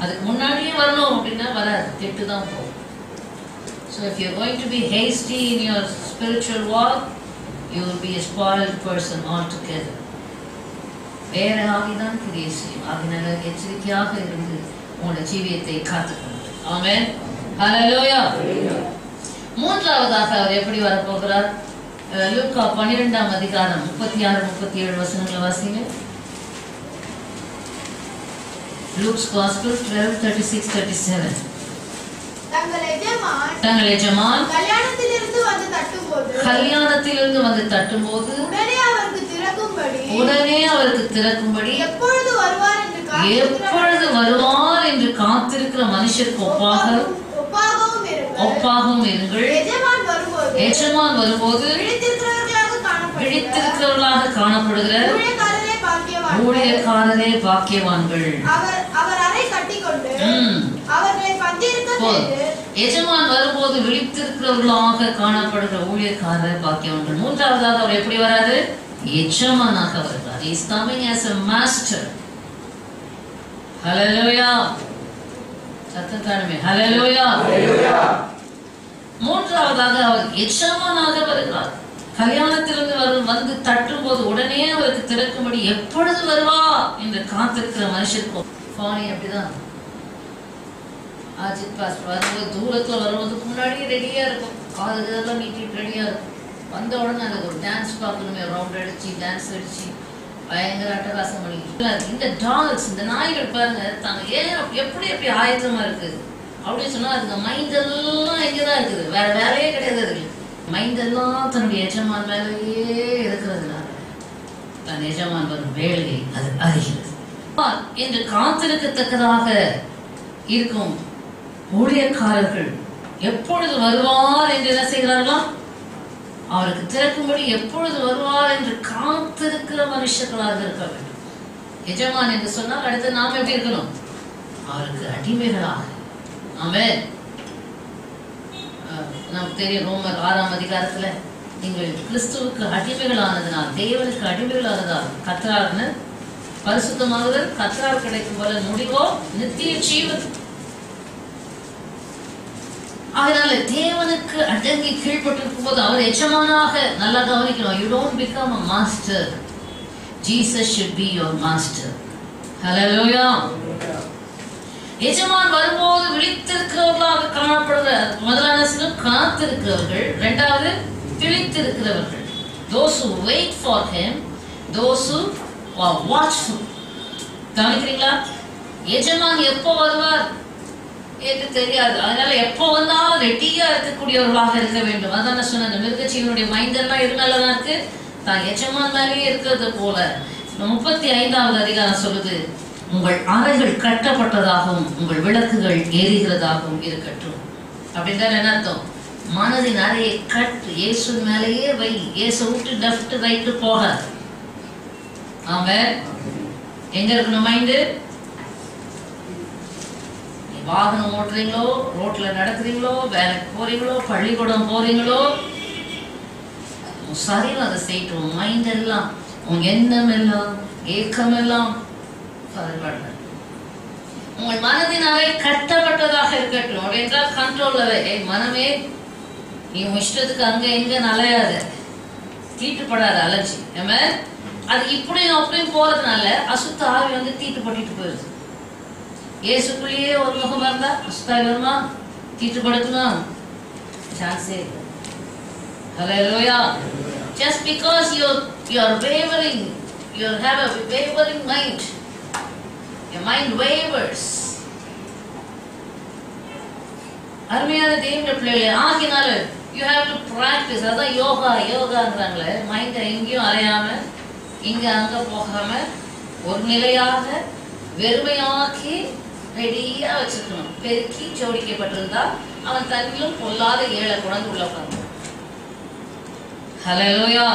A: அதுக்கு முன்னாடியே வரணும் அப்படின்னா வராது, கெட்டு தான் போகும். So if you are going to be hasty in your spiritual walk, you will be a spoiled person altogether. வேற ஆகிதான் கிரியை செய்யும். ஆகினால எச்சரிக்கையாக இருந்து உங்களோட ஜீவியத்தை காத்துக்கணும். ஆமென். ஹல்லேலூயா. மூன்றாவதாக அவர் எப்படி வரப்போகிறார்? லூக்கா 12ஆம் அதிகாரம் 36-37 வசனங்களை வாசிங்க. Luke's Gospel 12:36-37. தங்கள் எஜமான் கல்யாணத்திலிருந்து வந்து தட்டும்போது உடனே அவருக்கு திறக்கும்படி எப்பொழுது வருவார் என்று காத்திருக்கிற மனுஷருக்கு ஒப்பாகவும் இருங்கள். எஜமான் வரும்போது விழித்திருக்கிறவர்களாக காணப்படுகிற ஊழியக்காரரே பாக்கியவான்கள். எஜமான் வரும்போது விழித்திருக்கிறவர்களாக காணப்படுகிற ஊழியக்காரர் பாக்கியவான்கள். மூன்றாவதாக அவர் எப்படி வராது? எஜமானாக வருகிறார். He is coming as a master. Hallelujah. சத்தத்தானமே ஹல்லேலூயா. மூன்றாவதாக அவர் எஜமானாக வருகிறார். கல்யாணத்திலிருந்து வந்து தட்டும்போது உடனே அவருக்கு திறக்கும்படி எப்பொழுது வருவா என்று காத்திருக்கிற மனுஷருக்கு. பாணி அப்படிதான். அஜித் பாஸ் வரும்போது தூரத்துல வருவதுக்கு முன்னாடியே ரெடியா இருக்கும், காதுலாம் நீட்டிட்டு ரெடியா இருக்கும். வந்த உடனே அதுக்கு ஒரு டான்ஸ் பார்க்கணுமே, ரவுண்ட் அடிச்சு டான்ஸ் அடிச்சு பயங்கர அட்டகாசம் பண்ணிக்கிட்டு இந்த டாக்ஸ், இந்த நாய்கள் பாருங்க தாங்க ஏன் எப்படி எப்படி ஆயத்தமா இருக்குது அப்படின்னு சொன்னா அதுங்க மைண்ட் எல்லாம் எங்கதான் இருக்குது, வேற வேலையே கிடையாது. அதுக்கு மைண்ட் எல்லாம் தன்னுடைய எஜமான் மேலேயே இருக்கிறதுனால தன் எஜமான் வரும் வேலையை அது அறிகிறது. என்று காத்திருக்கத்தக்கதாக இருக்கும் ஊழியக்காரர்கள் எப்பொழுது வருவார் என்று என்ன செய்கிறார்களா, அவருக்கு திறக்கும்படி எப்பொழுது வருவார் என்று காத்திருக்கிற மனுஷர்களாக இருக்க வேண்டும். எஜமான் என்று சொன்னால் அடுத்து நாம் எப்படி இருக்கணும், அவருக்கு அடிமைகளாக. ஆமென். நமக்கு தெரியும் ரோமர் 6ஆம் அதிகாரத்துல நீங்கள் கிறிஸ்துவுக்கு அடிமைகளானதுனால், தேவனுக்கு அடிமைகளானதால் கர்த்தரான பரிசுத்தமாகுதல், கர்த்தரால் கிடைக்கும் போல முடிவோ நித்திய ஜீவன். அதனால தேவனுக்கு அடங்கி கீழ்பட்டிருக்கும் போது அவர் எஜமானாக நல்லா கவனிக்கணும். You don't become a master. Jesus should be your master. Hallelujah. எஜமான் வரும்போது விழித்திருக்கிறவர்களாக காணப்படுகிற முதலாவது காத்திருக்கிறவர்கள், இரண்டாவது விழித்திருக்கிறவர்கள். Those who wait for him, those who are watchful. கவனிக்கிறீங்களா? எஜமான் எப்போ வருவார் என்று தெரியாது. அதனால எப்போ வந்தாலும் ரெடியா இருக்கக்கூடியவர்களாக இருக்க வேண்டும். அதான் நான் சொன்னேன், மிருகஜீவனுடைய மைண்ட் எல்லாம் இது மேலதான் இருக்கு, தான் எஜமான் மேலேயே இருக்கிறது போல. 35வது அதிகாரம் சொல்லுது, உங்கள் அறைகள் கட்டப்பட்டதாகவும் உங்கள் விளக்குகள் எரிகிறதாகவும் இருக்கட்டும். அப்படின்றால் என்ன அர்த்தம், மனதின் அறையை கட்டு, இயேசு மேலேயே வை, இயேசு விட்டு லெஃப்ட் ரைட்டு போக. ஆமென். எங்க இருக்கணும் மைண்டு? வாகனம் ஓட்டுறீங்களோ, ரோட்ல நடக்கிறீங்களோ, வேலைக்கு போறீங்களோ, பள்ளிக்கூடம் போறீங்களோ, சரீரம் அதை செய்யட்டும். மைண்ட் எல்லாம், உங்க எண்ணம் எல்லாம், ஏக்கம் எல்லாம் உங்கள் மனதின் அறை கட்டப்பட்டதாக இருக்கட்டும். அப்படி என்றால் கண்ட்ரோல் அறை. மனமே நீ இஷ்டத்துக்கு அங்க எங்க நலையாத, தீட்டுப்படாத, அலர்ஜி. அது இப்படியும் அப்படியும் போறதுனால அசுத்த ஆவி வந்து தீட்டுப்பட்டு போயிருது. இயேசுக்குள்ளேயே ஒரு முகம் இருந்தா அசுத்தாவி வருமா, தீட்டுப்படுத்துமா? சான்ஸே இல்லை. Hallelujah. Just because you are wavering, you have a wavering mind. Your mind wavers. அருமையான தேவனுடைய பிள்ளைகளே, ஆகினால you have to practice. அதான் யோகாங்கிறாங்களே, மைண்டை எங்கேயும் அலையாம இங்க அங்க போகாம ஒரு நிலையாக வெறுமையாக்கி ரெடியா வச்சிருக்கணும். பெருக்கி ஜோடிக்கப்பட்டிருந்தா அவன் தன்னிலும் பொல்லாத 7 குழந்தை உள்ள உட்காந்து. ஹல்லேலூயா.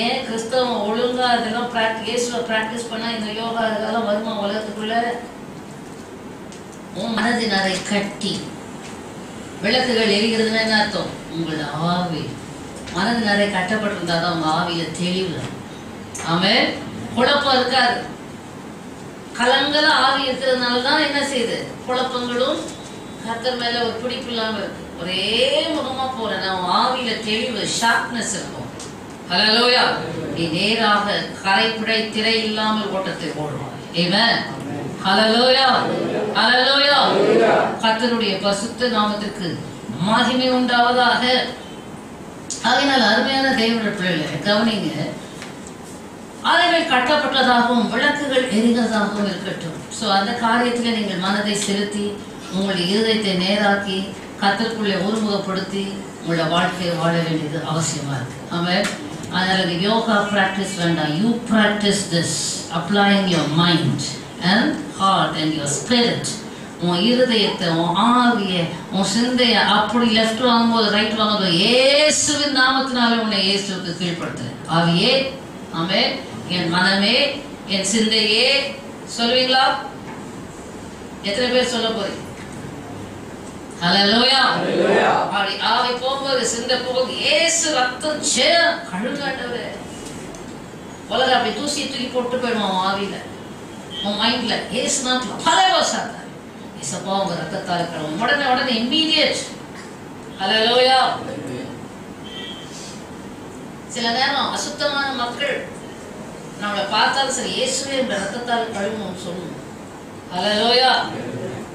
A: ஏன் கிறிஸ்தவம் ஒழுங்கா இதெல்லாம் பிராக்டிஸ் பண்ணா இந்த யோகா இதெல்லாம் வருமா உலகத்துக்குள்ள? உன் மனதின் அதை கட்டி விளக்குகள் எரிகிறதுன்னா என்ன அர்த்தம்? உங்களோட ஆவி மனதின் அறை கட்டப்பட்டிருந்தாதான் உங்க ஆவியில தெளிவு. ஆமென். குழப்பம் இருக்காது. கலங்கல ஆவி இருக்கிறதுனாலதான் என்ன செய்யுது, குழப்பங்களும் கர்த்தர் மேல ஒரு பிடிப்பு இல்லாம இருக்கு. ஒரே முகமா போற நம்ம ஆவியில தெளிவு, ஷார்ப்னஸ் இருக்கும். ஹல்லேலூயா. நீ நேராக கரைப்புடை திரை இல்லாமல் ஓட்டத்தை ஓடுவாய். ஆமென். ஹல்லேலூயா. ஹல்லேலூயா. கர்த்தருடைய பரிசுத்த நாமத்துக்கு மகிமை உண்டாவதாக. அதனால அருமையான தேவனுடைய பிள்ளைகளை கவனிங்க, அறைகள் கட்டப்பட்டதாகவும் விளக்குகள் எரிகிறதாகவும் இருக்கட்டும். ஸோ அந்த காரியத்தில் நீங்கள் மனதை செலுத்தி உங்களுடைய இருதயத்தை நேராக்கி கர்த்தருக்குள்ளே ஒருமுகப்படுத்தி உங்களோட வாழ்க்கையை வாழ வேண்டியது அவசியமா இருக்கு. ஆமென். அதனால யோகா பிராக்டிஸ் வேண்டாம். You practice this applying your mind and heart and your spirit. உன் இருதயத்தை, உன் ஆவியை, உன் சிந்தையை அப்படி லெஃப்ட் வாங்கும்போது ரைட் வாங்கும்போது இயேசுவின் நாமத்தினால உன்னை இயேசுவுக்கு கீழ்படுத்து. ஆவியே, ஆமென், என் மனமே, என் சிந்தையே சொல்லுவீங்களா? எத்தனை பேர் சொல்ல போறீங்க? ஹல்லேலூயா. அப்படி ஆவி போகும்போது சிந்தை போகுது, இயேசு ரத்தம் கழுகாண்டவரே. உலக அப்படி தூசி தூக்கி போட்டு போயிடுவோம் ஆவியில, உன் மைண்ட்ல. இயேசு நாட்டில் பல வருஷம் இசப்பா உங்க ரத்தத்தால் கழுவும். உடனே இம்மீடியட். ஹல்லேலூயா. சில நேரம் அசுத்தமான மக்கள் நம்மளை பார்த்தாலும் சரி, இயேசுவே என்ற ரத்தத்தால் கழுவும் சொல்லணும். ஹல்லேலூயா.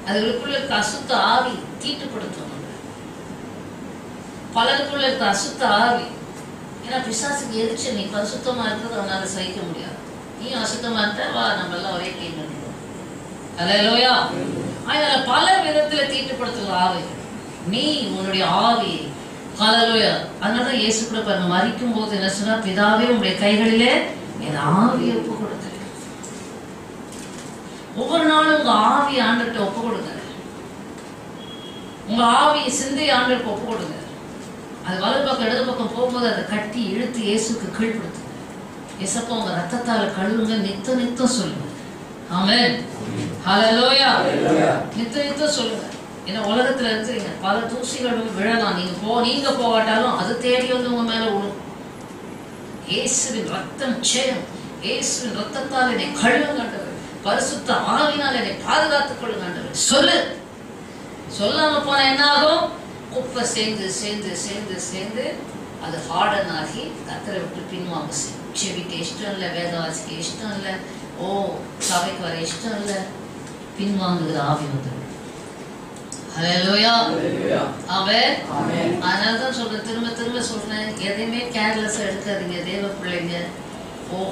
A: அதுக்குள்ள இருக்க அசுத்த ஆவி தீட்டுப்படுத்தும். பலருக்குள்ள இருக்க அசுத்த ஆவி ஏன்னா பிசாசுக்கு எரிச்சல், நீ பரிசுத்தமா இருக்கிறது அவனால சகிக்க முடியாது. நீ அசுத்தமா இருந்த வா நம்ம எல்லாம் ஒரே டீம் பண்ணிடுவோம். அல்லேலூயா. அதனால பல விதத்துல தீட்டுப்படுத்துகிற ஆவிகள் நீ உன்னுடைய ஆவி. அல்லேலூயா. அதனாலதான் இயேசு கூட பாருங்க மரிக்கும் போது என்ன சொன்னா, பிதாவே உங்களுடைய கைகளிலே என் ஆவியை ஒப்பு கொடுத்து. ஒவ்வொரு நாளும் உங்க ஆவியை ஆண்டுகிட்ட ஒப்பு கொடுங்க. உங்க ஆவியை சிந்தை ஆண்டுக்கு ஒப்பு கொடுங்க. அது வலது பக்கம் இடது பக்கம் போகும்போது அதை கட்டி இழுத்து இயேசுக்கு கீழ்படுத்துங்க. இயேசப்பா உங்க ரத்தத்தால கழுவுங்க நித்த நித்தம் சொல்லுங்க. ஆமென். ஹல்லேலூயா. நித்த நித்தம் சொல்லுங்க. ஏன்னா உலகத்துல இருக்கிறீங்க, பல தூசிகளும் விழலாம். நீங்க போகாட்டாலும் அது தேடி வந்து உங்க மேல விழும். இயேசுவின் ரத்தம் ஜெயம். இயேசுவின் ரத்தத்தால் என்னை கழுவுங்க. பரிசுத்த ஆவியினால் என்னை பாதுகாத்துக் கொள்ளுங்க. சொல்லு. சொல்லாம போனா என்ன ஆகும்? குப்பை சேர்ந்து சேர்ந்து சேர்ந்து சேர்ந்து அது ஹார்டன் ஆகி கத்தரை விட்டு பின்வாங்க செய்யும். செவிக்கு இஷ்டம் இல்லை, வேதவாசிக்கு இஷ்டம் இல்லை, சபைக்கு வர இஷ்டம் இல்லை, பின்வாங்குகிற ஆவி வந்து. ஹல்லேலூயா. ஆமென். அதனாலதான் சொல்றேன், திரும்ப திரும்ப சொல்றேன், எதையுமே கேர்லெஸ்ஸா எடுக்காதீங்க தேவ பிள்ளைங்க.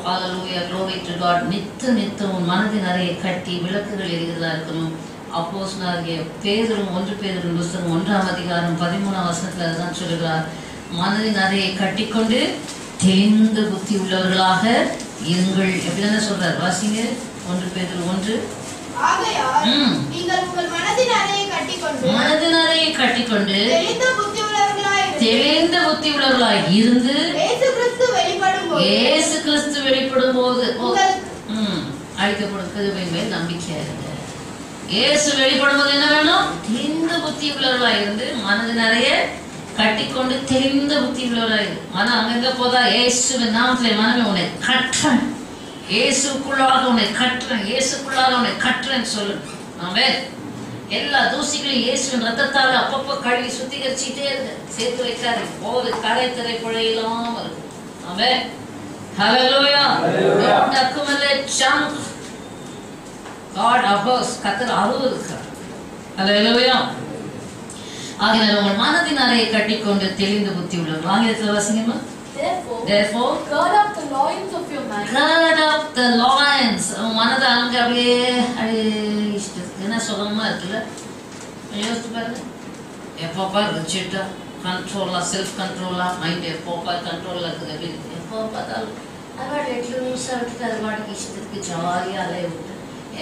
A: ஹல்லேலூயா, glory to God. நித்த நித்தம் உன் மனதின் அறையை கட்டி விளக்குகள் எரிகிறதா இருக்கணும். அப்போஸ்தலனாகிய பேதுரு 1 பேதுரு புத்தகம் 1ஆம் அதிகாரம் 13ஆம் வசனத்துல தான் சொல்லுகிறார், மனதின் அறையை கட்டிக்கொண்டு தெளிந்த புத்தி உள்ளவர்களாக இருங்கள். எப்படிதானே சொல்றார்? வாசிங்க 1 பேதுரு 1.
B: ஆகையால் நீங்கள் உங்கள் மனதின் அறையை கட்டிக்கொண்டு தெளிந்த புத்தி உள்ளவர்களாய் இருந்து இயேசு கிறிஸ்து வெளிப்படும் போது அழிக்கப்படும் கிருபையின் மேல் நம்பிக்கையா இருங்க. இயேசு வெளிப்படும் போது என்ன வேணும்? தெளிந்த புத்தி உள்ளவர்களாய் இருந்து மனதின் அறையை கட்டிக்கொண்டு தெளிந்த புத்தி உள்ளவர்களாய் இருந்து. மனம் அங்கங்க போதா? இயேசுவின் நாமத்திலே மனமே உன்னை கற்றேன், இயேசுக்குள்ளாக உன்னை கற்றேன், இயேசுக்குள்ளாக உன்னை கற்றேன்னு சொல்லு. ஆமென். எல்லா தூசிகளையும் இயேசுவின் ரத்தத்தால் அப்பப்போ கழுவி சுத்திகரிச்சுட்டே இருங்க. சேர்த்து வைக்காது போது கரை திரை குழையிலாம இருக்கும். ஆமென். ஹல்லேலூயா. Don't accumulate junk. God abhors. கர்த்தர் அருவருக்கிறார். ஹல்லேலூயா. ஆகையால் உங்கள் மனதின் அறையை கட்டிக்கொண்டு தெளிந்த புத்தி உள்ளவர்கள். ஆங்கிலத்தில் வாசிங்கம்மா. Therefore, gird up the loins of your mind.
A: Gird up the loins. மனதை அங்க அப்படியே என்ன சுகமா இருக்குல்ல, யோசிச்சு பாருங்க. எப்போ பாரு வச்சுட்டா கண்ட்ரோலா, செல்ஃப் கண்ட்ரோலா, மைண்ட் எப்போ பாரு கண்ட்ரோலா இருக்குது. அப்படி எப்போ பார்த்தாலும் அதுவாடு லூஸா விட்டுட்டு அதுவாடுக்கு இஷ்டத்துக்கு ஜாலியாக அலைய விட்டு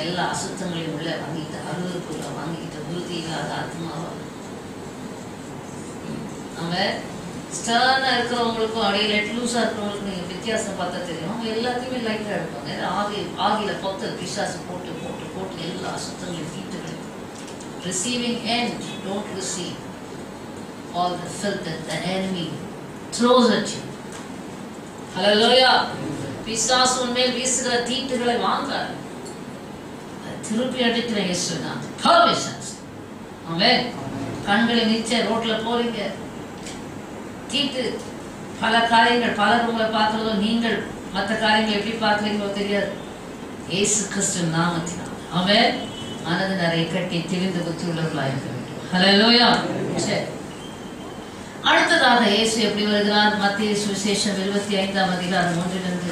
A: எல்லா அசுத்தங்களையும் உள்ள வாங்கிட்டு அருவருக்குள்ள வாங்கிக்கிட்ட உறுதி இல்லாத ஆத்மாவா. நம்ம ஸ்டர்னா இருக்கிறவங்களுக்கும் அப்படியே லெட் லூஸா இருக்கிறவங்களுக்கும் நீங்க வித்தியாசம் பார்த்தா தெரியும். அவங்க எல்லாத்தையுமே லைட்டா எடுப்பாங்க. ஆகில பொத்தல் பிசாசு போட்டு போட்டு போட்டு எல்லா அசுத்தங்களையும் தீட்டுகளையும். Receiving end, don't receive all the filth that the enemy throws at you. Hallelujah. பிசாசு உன்மேல் வீசுகிற தீட்டுகளை வாங்காது, திருப்பி அடிக்கிற இயேசுதான் பர்மிஷன்ஸ். ஆமென். கண்களை நிச்சய ரோட்ல போறீங்க, தீட்டு பல காரியங்கள், பலர் உங்களை பார்க்கிறதோ நீங்கள் மற்ற காரியங்களை எப்படி பார்க்கிறீங்களோ தெரியாது. இயேசு கிறிஸ்து நாமத்தினால் ஆமென். மனது நிறைய கட்டி தெளிந்த புத்தி உள்ளவர்களாக இருக்க வேண்டும். ஹல்லேலூயா. சரி, அடுத்ததாக இயேசு எப்படி வருகிறார்? மத்திய சுவிசேஷம் 25ஆம் அதிகாரம் 1லிருந்து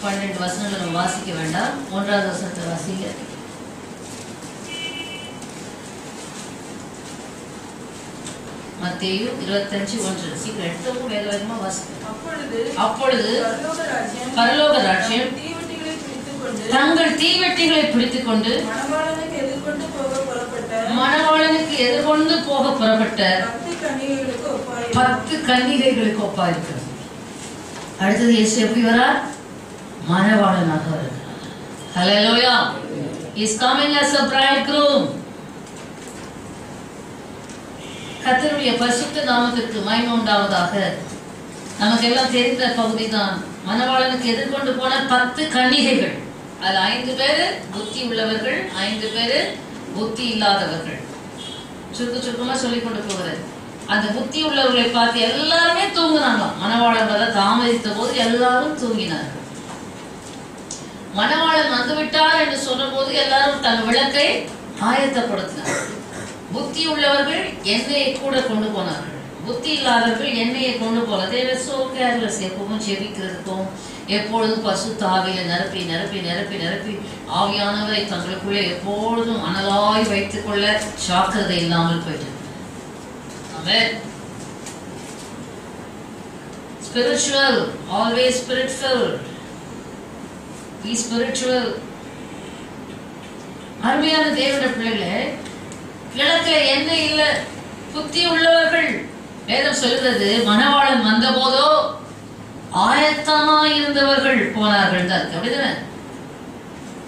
A: 12 வசனங்களை நம்ம வாசிக்க வேண்டாம். 1வது வசனத்தை வாசிங்க. மத்தேயு 25:1. சீக்கிரம் எடுத்தவும் வேக வேகமா வாசிக்க. அப்பொழுது பரலோக ராஜ்யம் தங்கள் தீவெட்டிகளை பிடித்துக் கொண்டு மணவாளனுக்கு எதிர்கொண்டு போக புறப்பட்ட 10 கன்னிகைகளுக்கு ஒப்பா இருக்கிறது. அடுத்தது இயேசு எப்படி வரார்? மணவாளனாக வருகிறார். ஹல்லேலூயா. He is coming as a bridegroom. கர்த்தருடைய பரிசுத்த நாமத்திற்கு மகிமை உண்டாவதாக. நமக்கு எல்லாம் தெரிந்த பகுதி தான். மணவாளனுக்கு எதிர்கொண்டு போன 10 கன்னிகைகள். அது 5 பேரு புத்தி உள்ளவர்கள், 5 பேரு புத்தி இல்லாதவர்கள். சுருக்கமா சொல்லிக் கொண்டு போகிறது. அந்த புத்தி உள்ளவர்களை பார்த்து எல்லாருமே தூங்கினாங்களாம். மணவாளன் தாமதித்த போது எல்லாரும் தூங்கினார்கள். மணவாளன் வந்துவிட்டார் என்று சொன்ன போது எல்லாரும் தன் விளக்கை ஆயத்தப்படுத்தினார்கள். புத்தி உள்ளவர்கள் எண்ணெயை கூட கொண்டு போனார்கள். புத்தி இல்லாதவர்கள் எண்ணெயை கொண்டு போல தேவசோ கேர்லெஸ், எப்பவும் செபிக்கிறதுக்கும் எப்பொழுதும் பரிசுத்த ஆவியில நிரப்பி நிரப்பி நிரப்பி நிரப்பி ஆவியானவரை தங்களுக்குள்ளே எப்பொழுதும் அனலாய் வைத்துக் கொள்ள ஜாக்கிரதை இல்லாமல் போயிட்டு. ஆமென். Spiritual, always spirit-filled. Be spiritual. அருமையான தேவனுடைய பிள்ளைகளே, கிழக்குல எண்ணெய் இல்ல, புத்தி உள்ளவர்கள். வேதம் சொல்கிறது, மணவாளன் வந்த போதோ ஆயத்தமாய் இருந்தவர்கள் போனார்கள் தான். அப்படிதானே?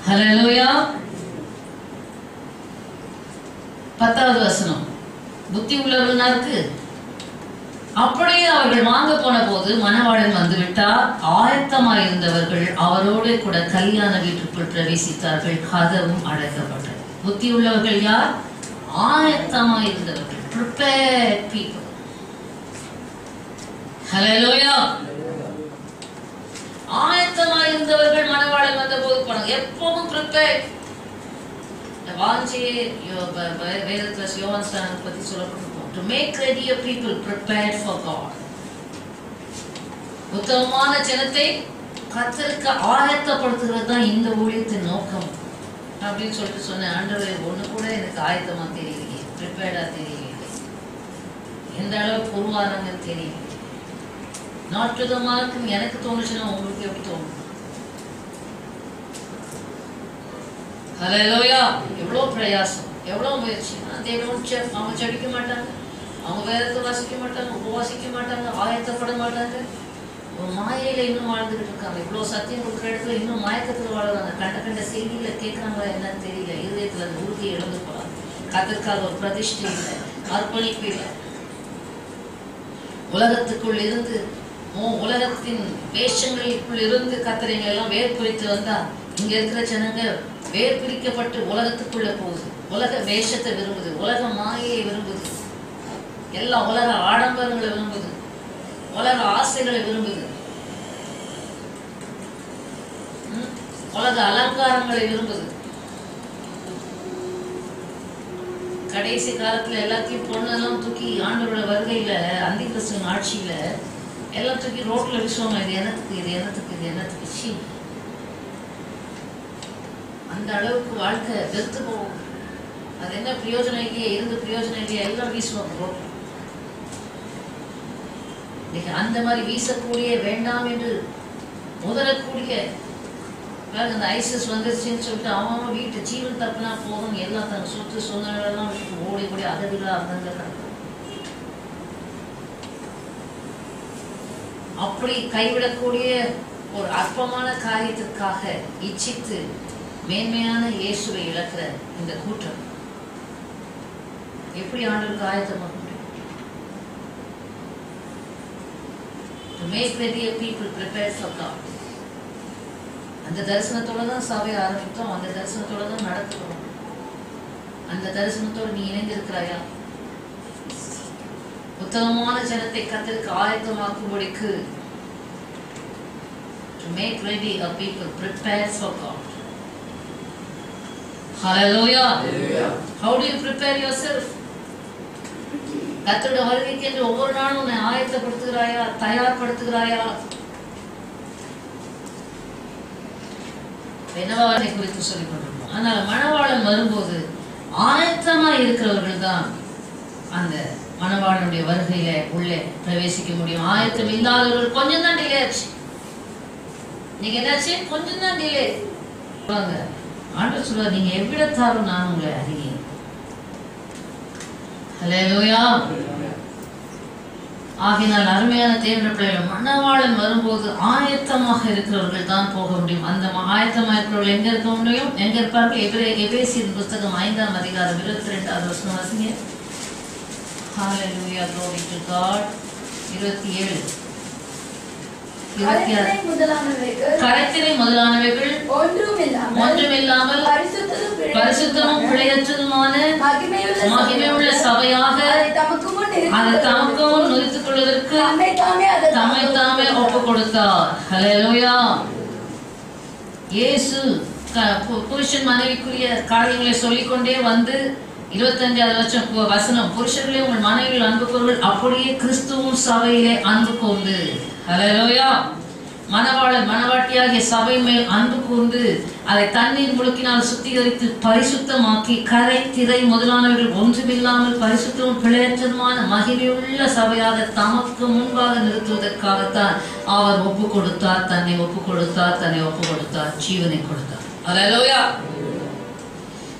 A: ஹல்லேலூயா. 10வது வசனம், புத்தி உள்ளவர்களா இருக்கு. அப்படியே அவர்கள் வாங்க போன போது மணவாளன் வந்து விட்டார். ஆயத்தமாய் இருந்தவர்கள் அவரோடு கூட கல்யாண வீட்டுக்குள் பிரவேசித்தார்கள். கதவும் அடைக்கப்பட்டது. புத்தி உள்ளவர்கள் யார்? ஆயத்தமாய் இருந்தவர்கள். Prepared people. Hallelujah. ஆயத்தமாய் இருந்தவர்கள் மணவாளன் வந்த போது போனாங்க. எப்பவும் prepared. வாஞ்சியே வேதத்துல யோவான் ஸ்நானத்தை பத்தி சொல்லப்பட்டிருக்கும். To make ready a people prepared for God. உத்தமமான ஜனத்தை கர்த்தருக்கு ஆயத்தப்படுத்துகிறது தான் இந்த ஊழியத்தின் நோக்கம் அப்படின்னு சொல்லிட்டு சொன்னேன். ஆண்டவரே, ஒண்ணு கூட எனக்கு ஆயத்தமா தெரியலையே, ப்ரிப்பேர்டா தெரியலையே, எந்த அளவுக்கு உருவானாங்க தெரியல. நாட் டு த மார்க் எனக்கு தோணுச்சுன்னா உங்களுக்கு எப்படி தோணும்? ஹல்லேலூயா. எவ்வளோ பிரயாசம், எவ்வளோ முயற்சி. அவங்க ஜெபிக்க மாட்டாங்க, அவங்க வேதத்தை வாசிக்க மாட்டாங்க, உபவாசிக்க மாட்டாங்க, ஆயத்தப்பட மாட்டாங்க. ஒரு மாயையில இன்னும் வாழ்ந்துகிட்டு இருக்காங்க. இவ்வளவு சத்தியம் கொடுக்குற இடத்துல இன்னும் மயக்கத்துல வாழ்றாங்க. கண்ட கண்ட செய்தியில கேட்கறாங்களா என்னன்னு தெரியல. இருதயத்துல அந்த உறுதியை இழந்து போறாங்க. கர்த்தருக்காக ஒரு பிரதிஷ்டை இல்லை, அர்ப்பணிப்பு இல்லை. உலகத்துக்குள் இருந்து உலகத்தின் வேஷங்களுக்குள் இருந்து கர்த்தரைங்க எல்லாம் வேர் பிரித்து வந்தா இங்க இருக்கிற ஜனங்க வேர் பிரிக்கப்பட்டு உலகத்துக்குள்ள போகுது. உலக வேஷத்தை விரும்புது, உலக மாயையை விரும்புது, எல்லா உலக ஆடம்பரங்களை விரும்புது, உலக ஆசைகளை விரும்புது, உலக அலங்காரங்களை விரும்புது. கடைசி காலத்துல எல்லாத்தையும் பொண்ணெல்லாம் தூக்கி ஆண்டவரோட வருகையில அந்தி கிறிஸ்துவின் ஆட்சியில எல்லாம் தூக்கி ரோட்ல வீசுவாங்க. இது என்னத்துக்கு, இது என்னத்துக்கு, இது என்னத்துக்கு. சி, அந்த அளவுக்கு வாழ்க்கை வெறுத்து போகும். அது என்ன பிரயோஜனம் இல்லையே, இருந்து பிரயோஜனம் இல்லையே, எல்லாம் வீசுவாங்க ரோட்ல. அந்த மாதிரி வீசக்கூடிய வேண்டாம் என்று முதலக்கூடிய அந்த ஐசிஸ் வந்துருச்சுன்னு சொல்லிட்டு அவன் வீட்டு ஜீவன் தப்புனா போதும் எல்லாம் தன் சொத்து சொந்தங்களெல்லாம் விட்டு ஓடி கூடிய அகதிகளா இருந்தாங்க. அப்படி கைவிடக்கூடிய ஒரு அற்பமான காரியத்திற்காக இச்சித்து மேன்மையான இயேசுவை இழக்கிற இந்த கூட்டம் எப்படி ஆண்டவருக்கு ஆயத்தமாக முடியும்? To make ready a people prepared for God. அந்த தரிசனத்தோட தான் சபை ஆரம்பித்தோம், அந்த தரிசனத்தோட தான் நடத்துகிறோம். அந்த தரிசனத்தோடு நீ இணைந்திருக்கிறாயா? உத்தமமான ஜனத்தை கர்த்தருக்கு ஆயத்தமாக்கும்படிக்கு to make ready a people prepared for God. Hallelujah. How do you prepare yourself? கர்த்தருடைய வருகைக்கு என்று ஒவ்வொரு நாளும் உன்னை ஆயத்தப்படுத்துகிறாயா, தயார்படுத்துகிறாயா? மணவாளனை குறித்து சொல்லிக் கொண்டிருக்கோம். ஆனால் மணவாளன் வரும்போது ஆயத்தமா இருக்கிறவர்கள் தான் அந்த மணவாளனுடைய வருகையில உள்ளே பிரவேசிக்க முடியும். ஆயத்தம் இல்லாதவர்கள் கொஞ்சம் தான் டிலே ஆச்சு. நீங்க என்னாச்சு? கொஞ்சம் தான் டிலே. ஆண்டவர் சொல்றார், நீங்க எவ்விடத்தாலும் நான் உங்களை அறியேன். ஹல்லேலூயா. ஆகினால் அருமையான தேவனுடைய பிள்ளைகள், மணவாளன் வரும்போது ஆயத்தமாக இருக்கிறவர்கள் தான் போக முடியும். அந்த ஆயத்தமாக இருக்கிறவர்கள் எங்க இருக்க முடியும்? எங்க இருப்பார்கள்? எபேசியர் புத்தகம் 5ஆம் அதிகாரம் 22வது வசனம் வாசிங்க. ஹல்லேலூயா, glory to God. 27 கரைத்திரை முதலானவைகள் ஒன்றுமில்லாமல் பரிசுத்தமும் பிழையற்றதுமான மகிமையுள்ள சபையாக அதை தமக்கு முன் நிறுத்திக் கொள்வதற்கு தம்மை தாமே ஒப்புக் கொடுத்தார். ஹல்லேலூயா. இயேசு புருஷன் மனைவிக்குரிய காரியங்களை சொல்லிக்கொண்டே வந்து 25வது வசனம், புருஷர்களே உங்கள் மனைவியில் அன்பு கூறுங்கள், அப்படியே கிறிஸ்துவும் சபையிலே அன்பு கூர்ந்து. ஹல்லேலூயா. மணவாளன் மணவாட்டியாகிய சபை மேல் அன்பு கூர்ந்து அதை தண்ணீர் முழுக்கினால் சுத்திகரித்து பரிசுத்தமாக்கி கரை திரை முதலானவர்கள் ஒன்றுமில்லாமல் பரிசுத்தமும் பிழையற்றதுமான மகிமையுள்ள சபையாக தமக்கு முன்பாக நிறுத்துவதற்காகத்தான் அவர் ஒப்பு கொடுத்தார், தன்னை ஒப்பு கொடுத்தார், தன்னை ஒப்பு கொடுத்தார், ஜீவனை கொடுத்தார். ஹல்லேலூயா.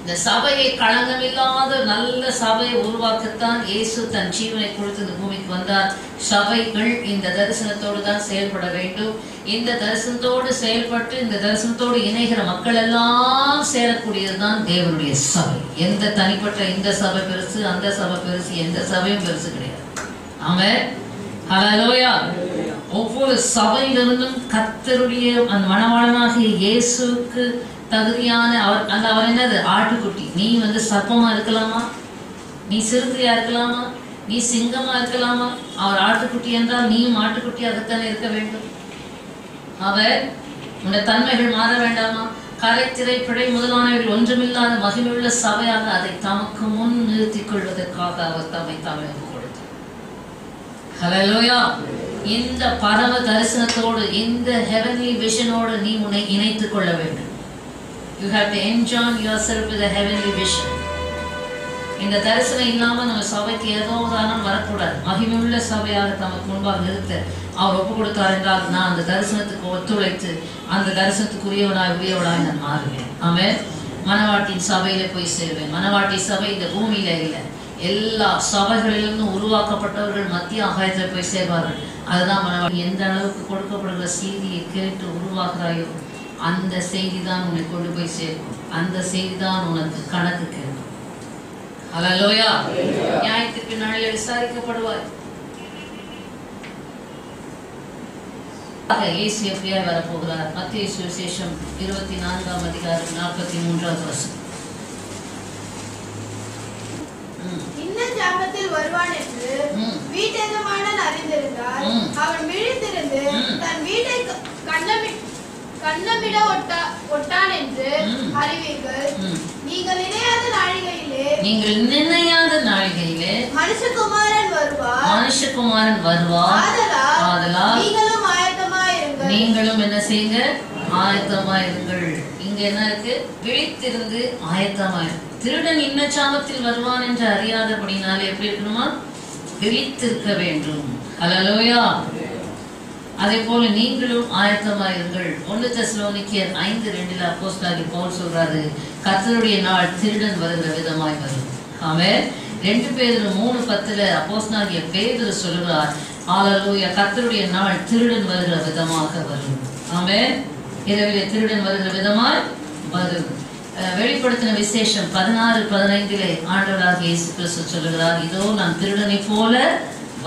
A: இந்த சபையை களங்கமில்லாத நல்ல சபையை உருவாக்கத்தான் இயேசு தன் ஜீவனை கொடுத்து இந்த பூமிக்கு வந்தார். சபைகள் இந்த தரிசனத்தோடு தான் செயல்பட வேண்டும். இந்த தரிசனத்தோடு செயல்பட்டு இந்த தரிசனத்தோடு இணைகிற மக்கள் எல்லாம் சேரக்கூடியதுதான் தேவனுடைய சபை. எந்த தனிப்பட்ட இந்த சபை பெருசு, அந்த சபை பெருசு, எந்த சபையும் பெருசு கிடையாது. ஆமென். ஹல்லேலூயா. ஒவ்வொரு சபையிலிருந்தும் கர்த்தருடைய அந்த மணவாளனாகிய இயேசுவுக்கு தகுதியான அவர் என்னது, ஆட்டுக்குட்டி. நீ சர்ப்பமா இருக்கலாமா, நீ சிறுத்தையா இருக்கலாமா, நீ சிங்கமா இருக்கலாமா, அவர் ஆட்டுக்குட்டி என்றால் நீயும் ஆட்டுக்குட்டியாகத்தானே இருக்க வேண்டும். அவர் உன்னுடைய தன்மைகள் மாற வேண்டாமா? கரை திரை பிழை முதலானவர்கள் ஒன்றுமில்லாத மகிமையுள்ள சபையாக அதை தமக்கு முன் நிறுத்திக் கொள்வதற்காக அவர் தம்மை கொடுத்தார். ஹல்லேலூயா. இந்த பரம தரிசனத்தோடு இந்த ஹெவன்லி விஷனோடு நீ உன்னை இணைத்துக் கொள்ள வேண்டும். You have to enjoy yourself with a heavenly vision. இந்த தரிசனம் இல்லாம நம்ம சபைக்கு ஏதோ தானம் வரக்கூடாது. மகிமையுள்ள சபையாக தமக்கு முன்பாக நிறுத்த அவர் ஒப்பு கொடுத்தார் என்றால் நான் அந்த தரிசனத்துக்கு ஒத்துழைத்து அந்த தரிசனத்துக்குரியவனாய் நான் மாறுவேன். ஆமென். மணவாட்டின் சபையில போய் சேருவேன். மணவாட்டி சபை இந்த பூமியில இல்லை, எல்லா சபைகளிலிருந்தும் உருவாக்கப்பட்டவர்கள் மத்திய ஆகாயத்தில் போய் சேர்வார்கள். அதுதான் மணவாட்டி. எந்த அளவுக்கு கொடுக்கப்படுகிற செய்தியை கேட்டு உருவாகிறாயோ அந்த செய்தி தான் உன்னை கொண்டு போய் சேர்க்கும். அந்த செய்தி தான் உனக்கு கணக்கு கேட்கும். ஹல்லேலூயா. நியாயத்திற்கு நாளில் விசாரிக்கப்படுவாய். இயேசு எப்படியாய் வரப்போகிறார்? மத்தேயு சுவிசேஷம் 24ஆம் அதிகாரம் 43வது வசனம்.
C: ஜாமத்தில் வருவான் என்று வீட்டெஜமானன் அறிந்திருந்தால் அவன் விழித்திருந்து தன் வீட்டை கண்ணமிட ஒட்டான் என்று அறிவீர்கள். நீங்கள் நினையாத நாழிகையிலே மனுஷகுமாரன் வருவார். ஆதலால் நீங்களும் என்ன செய்யுங்க? ஆயத்தமாயிருங்கள். இங்க என்ன இருக்கு? விழித்திருந்து ஆயத்தமாயிருங்கள். திருடன் இன்னச்சாமத்தில் வருவான் என்று அறியாதபடினாலே எப்படி இருக்கணுமா? விழித்திருக்க வேண்டும். ஹல்லேலூயா. அதே போல நீங்களும் ஆயத்தமாயிருங்கள். 1 தெசலோனிக்கேயர் 5:2 அப்போஸ்தலனாகிய பவுல் சொல்றாரு, கர்த்தருடைய நாள் திருடன் வருகிற விதமாய் வரும். ஆமென். 2 பேதுரு 3:10 அப்போஸ்தலனாகிய பேதுரு சொல்றார், ஹல்லேலூயா, கர்த்தருடைய நாள் திருடன் வருகிற விதமாக வரும். ஆமென். இரவிலே திருடன் வருகிற விதமாய் வரும். வெளிப்படுத்தின விசேஷம் 16:15 ஆண்டவராகிய இயேசு கிறிஸ்து சொல்கிறார், இதோ நான் திருடனை போல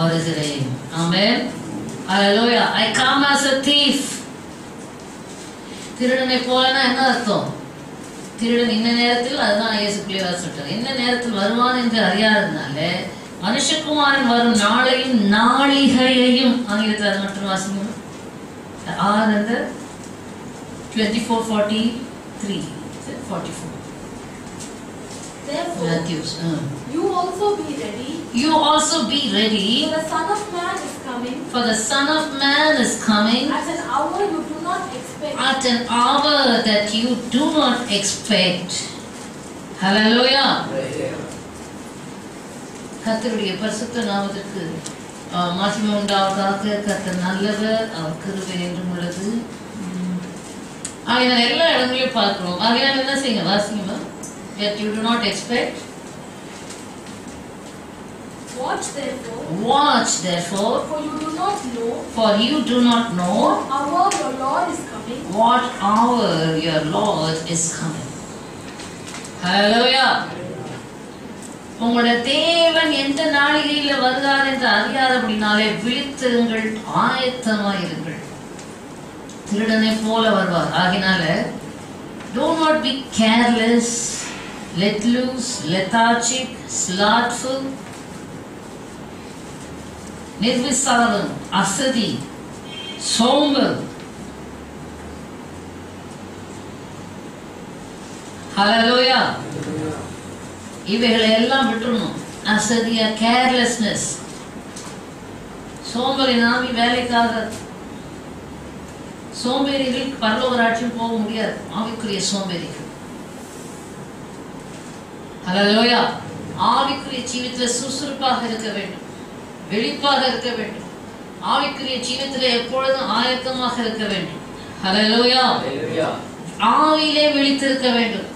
C: வருகிறேன். ஆமென். Hallelujah. I come as a thief. திருடனை போலனா என்ன அர்த்தம்? திருடன் இந்த நேரத்தில், அதுதான் இயேசு கிளியரா சொல்றார், என்ன நேரத்தில் வருவான் என்று அறியாததுனால மனுஷகுமாரன் வரும் நாளையும் நாளிகையையும் ஆங்கிலத்தில் அது மட்டும் வாசிக்கணும். 24:43 44. Therefore,
A: Matthews.
C: You also be ready.
A: You also be ready.
C: For the Son of Man is coming.
A: For the Son of Man is coming.
C: At an hour you do not expect.
A: At an hour that you do not expect. Hallelujah. கர்த்தருடைய பரிசுத்த நாமத்திற்கு மகிமை உண்டாவதாக. கர்த்தர் நல்லவர், அவர் கிருபை என்றும் உள்ளது. ஆகையால் எல்லா இடங்களையும் பார்க்கிறோம். ஆகையால் என்ன செய்யுங்க? வாசிங்கம்மா. That you do not expect.
C: Watch therefore.
A: Watch therefore.
C: For you do not know.
A: For you do not know.
C: What hour your Lord is coming.
A: What hour your Lord is coming. Hallelujah. உங்களுடைய தேவன் எந்த நாளிகையில் வருகிறார் என்று அறியாதபடினாலே விழித்திருங்கள், ஆயத்தமாயிருங்கள். திருடனை போல வருவார். ஆகினால do not be careless, let loose, lethargic, slothful, நிர்விசாரம், அசதி, சோம்பல். Hallelujah. இவைகளை எல்லாம் விட்டுறணும். அசதிய, கேர்லெஸ்னஸ், சோம்பேறி நாமி வேலைக்காக. சோம்பேறிகளுக்கு பரலோக ராஜ்யம் போக முடியாது, ஆவிக்குரிய சோம்பேறிகள். ஹல்லேலூயா. ஆவிக்குரிய ஜீவிதத்தில் சுறுசுறுப்பாக இருக்க வேண்டும், வெளிப்பாக இருக்க வேண்டும். ஆவிக்குரிய ஜீவிதத்தில் எப்பொழுதும் ஆயத்தமாக இருக்க வேண்டும். ஹல்லேலூயா. ஆவியிலே விழித்திருக்க வேண்டும்.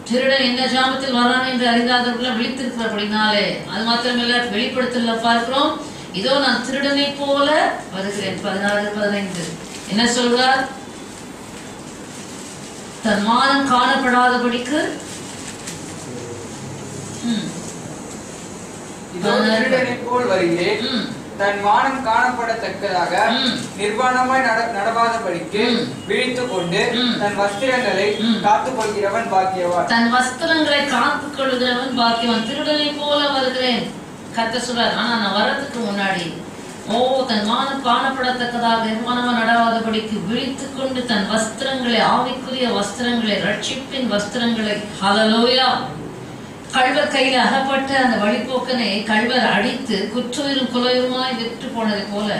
A: திருடன் எந்த ஜாமத்தில் வரான் என்று அறிந்தாதவர்கள் விழித்திருக்கிறபடினாலே, அது மாத்திரமல்ல வெளிப்படுத்தல பார்க்கிறோம், இதோ நான் திருடனை போல வருகிறேன். 16-15 என்ன சொல்றார்? தன் மானம் காணப்படாதபடிக்கு
D: தன் மானம் காணப்படத்தக்கதாக நிர்வாணமாய் நடவாதபடிக்கு விழித்துக் கொண்டு தன் வஸ்திரங்களை காத்துக் கொள்கிறவன் பாக்கியவான்.
A: தன் வஸ்திரங்களை காத்துக் கொள்கிறவன் பாக்கியவான். திருடனை போல வருகிறேன் கர்த்தர் சொல்றார். ஆனா நான் வர்றதுக்கு முன்னாடி தன் மானம் காணப்படத்தக்கதாக நிர்வாணமா நடவாதபடிக்கு விழித்துக் கொண்டு தன் வஸ்திரங்களை, ஆவிக்குரிய வஸ்திரங்களை, ரட்சிப்பின் வஸ்திரங்களை, ஹல்லேலூயா. கள்வர் கையில் அகப்பட்ட அந்த வழிபோக்கனை கள்வர் அடித்து குற்றுயிரும் குலையுமாய் விற்று போனதை போல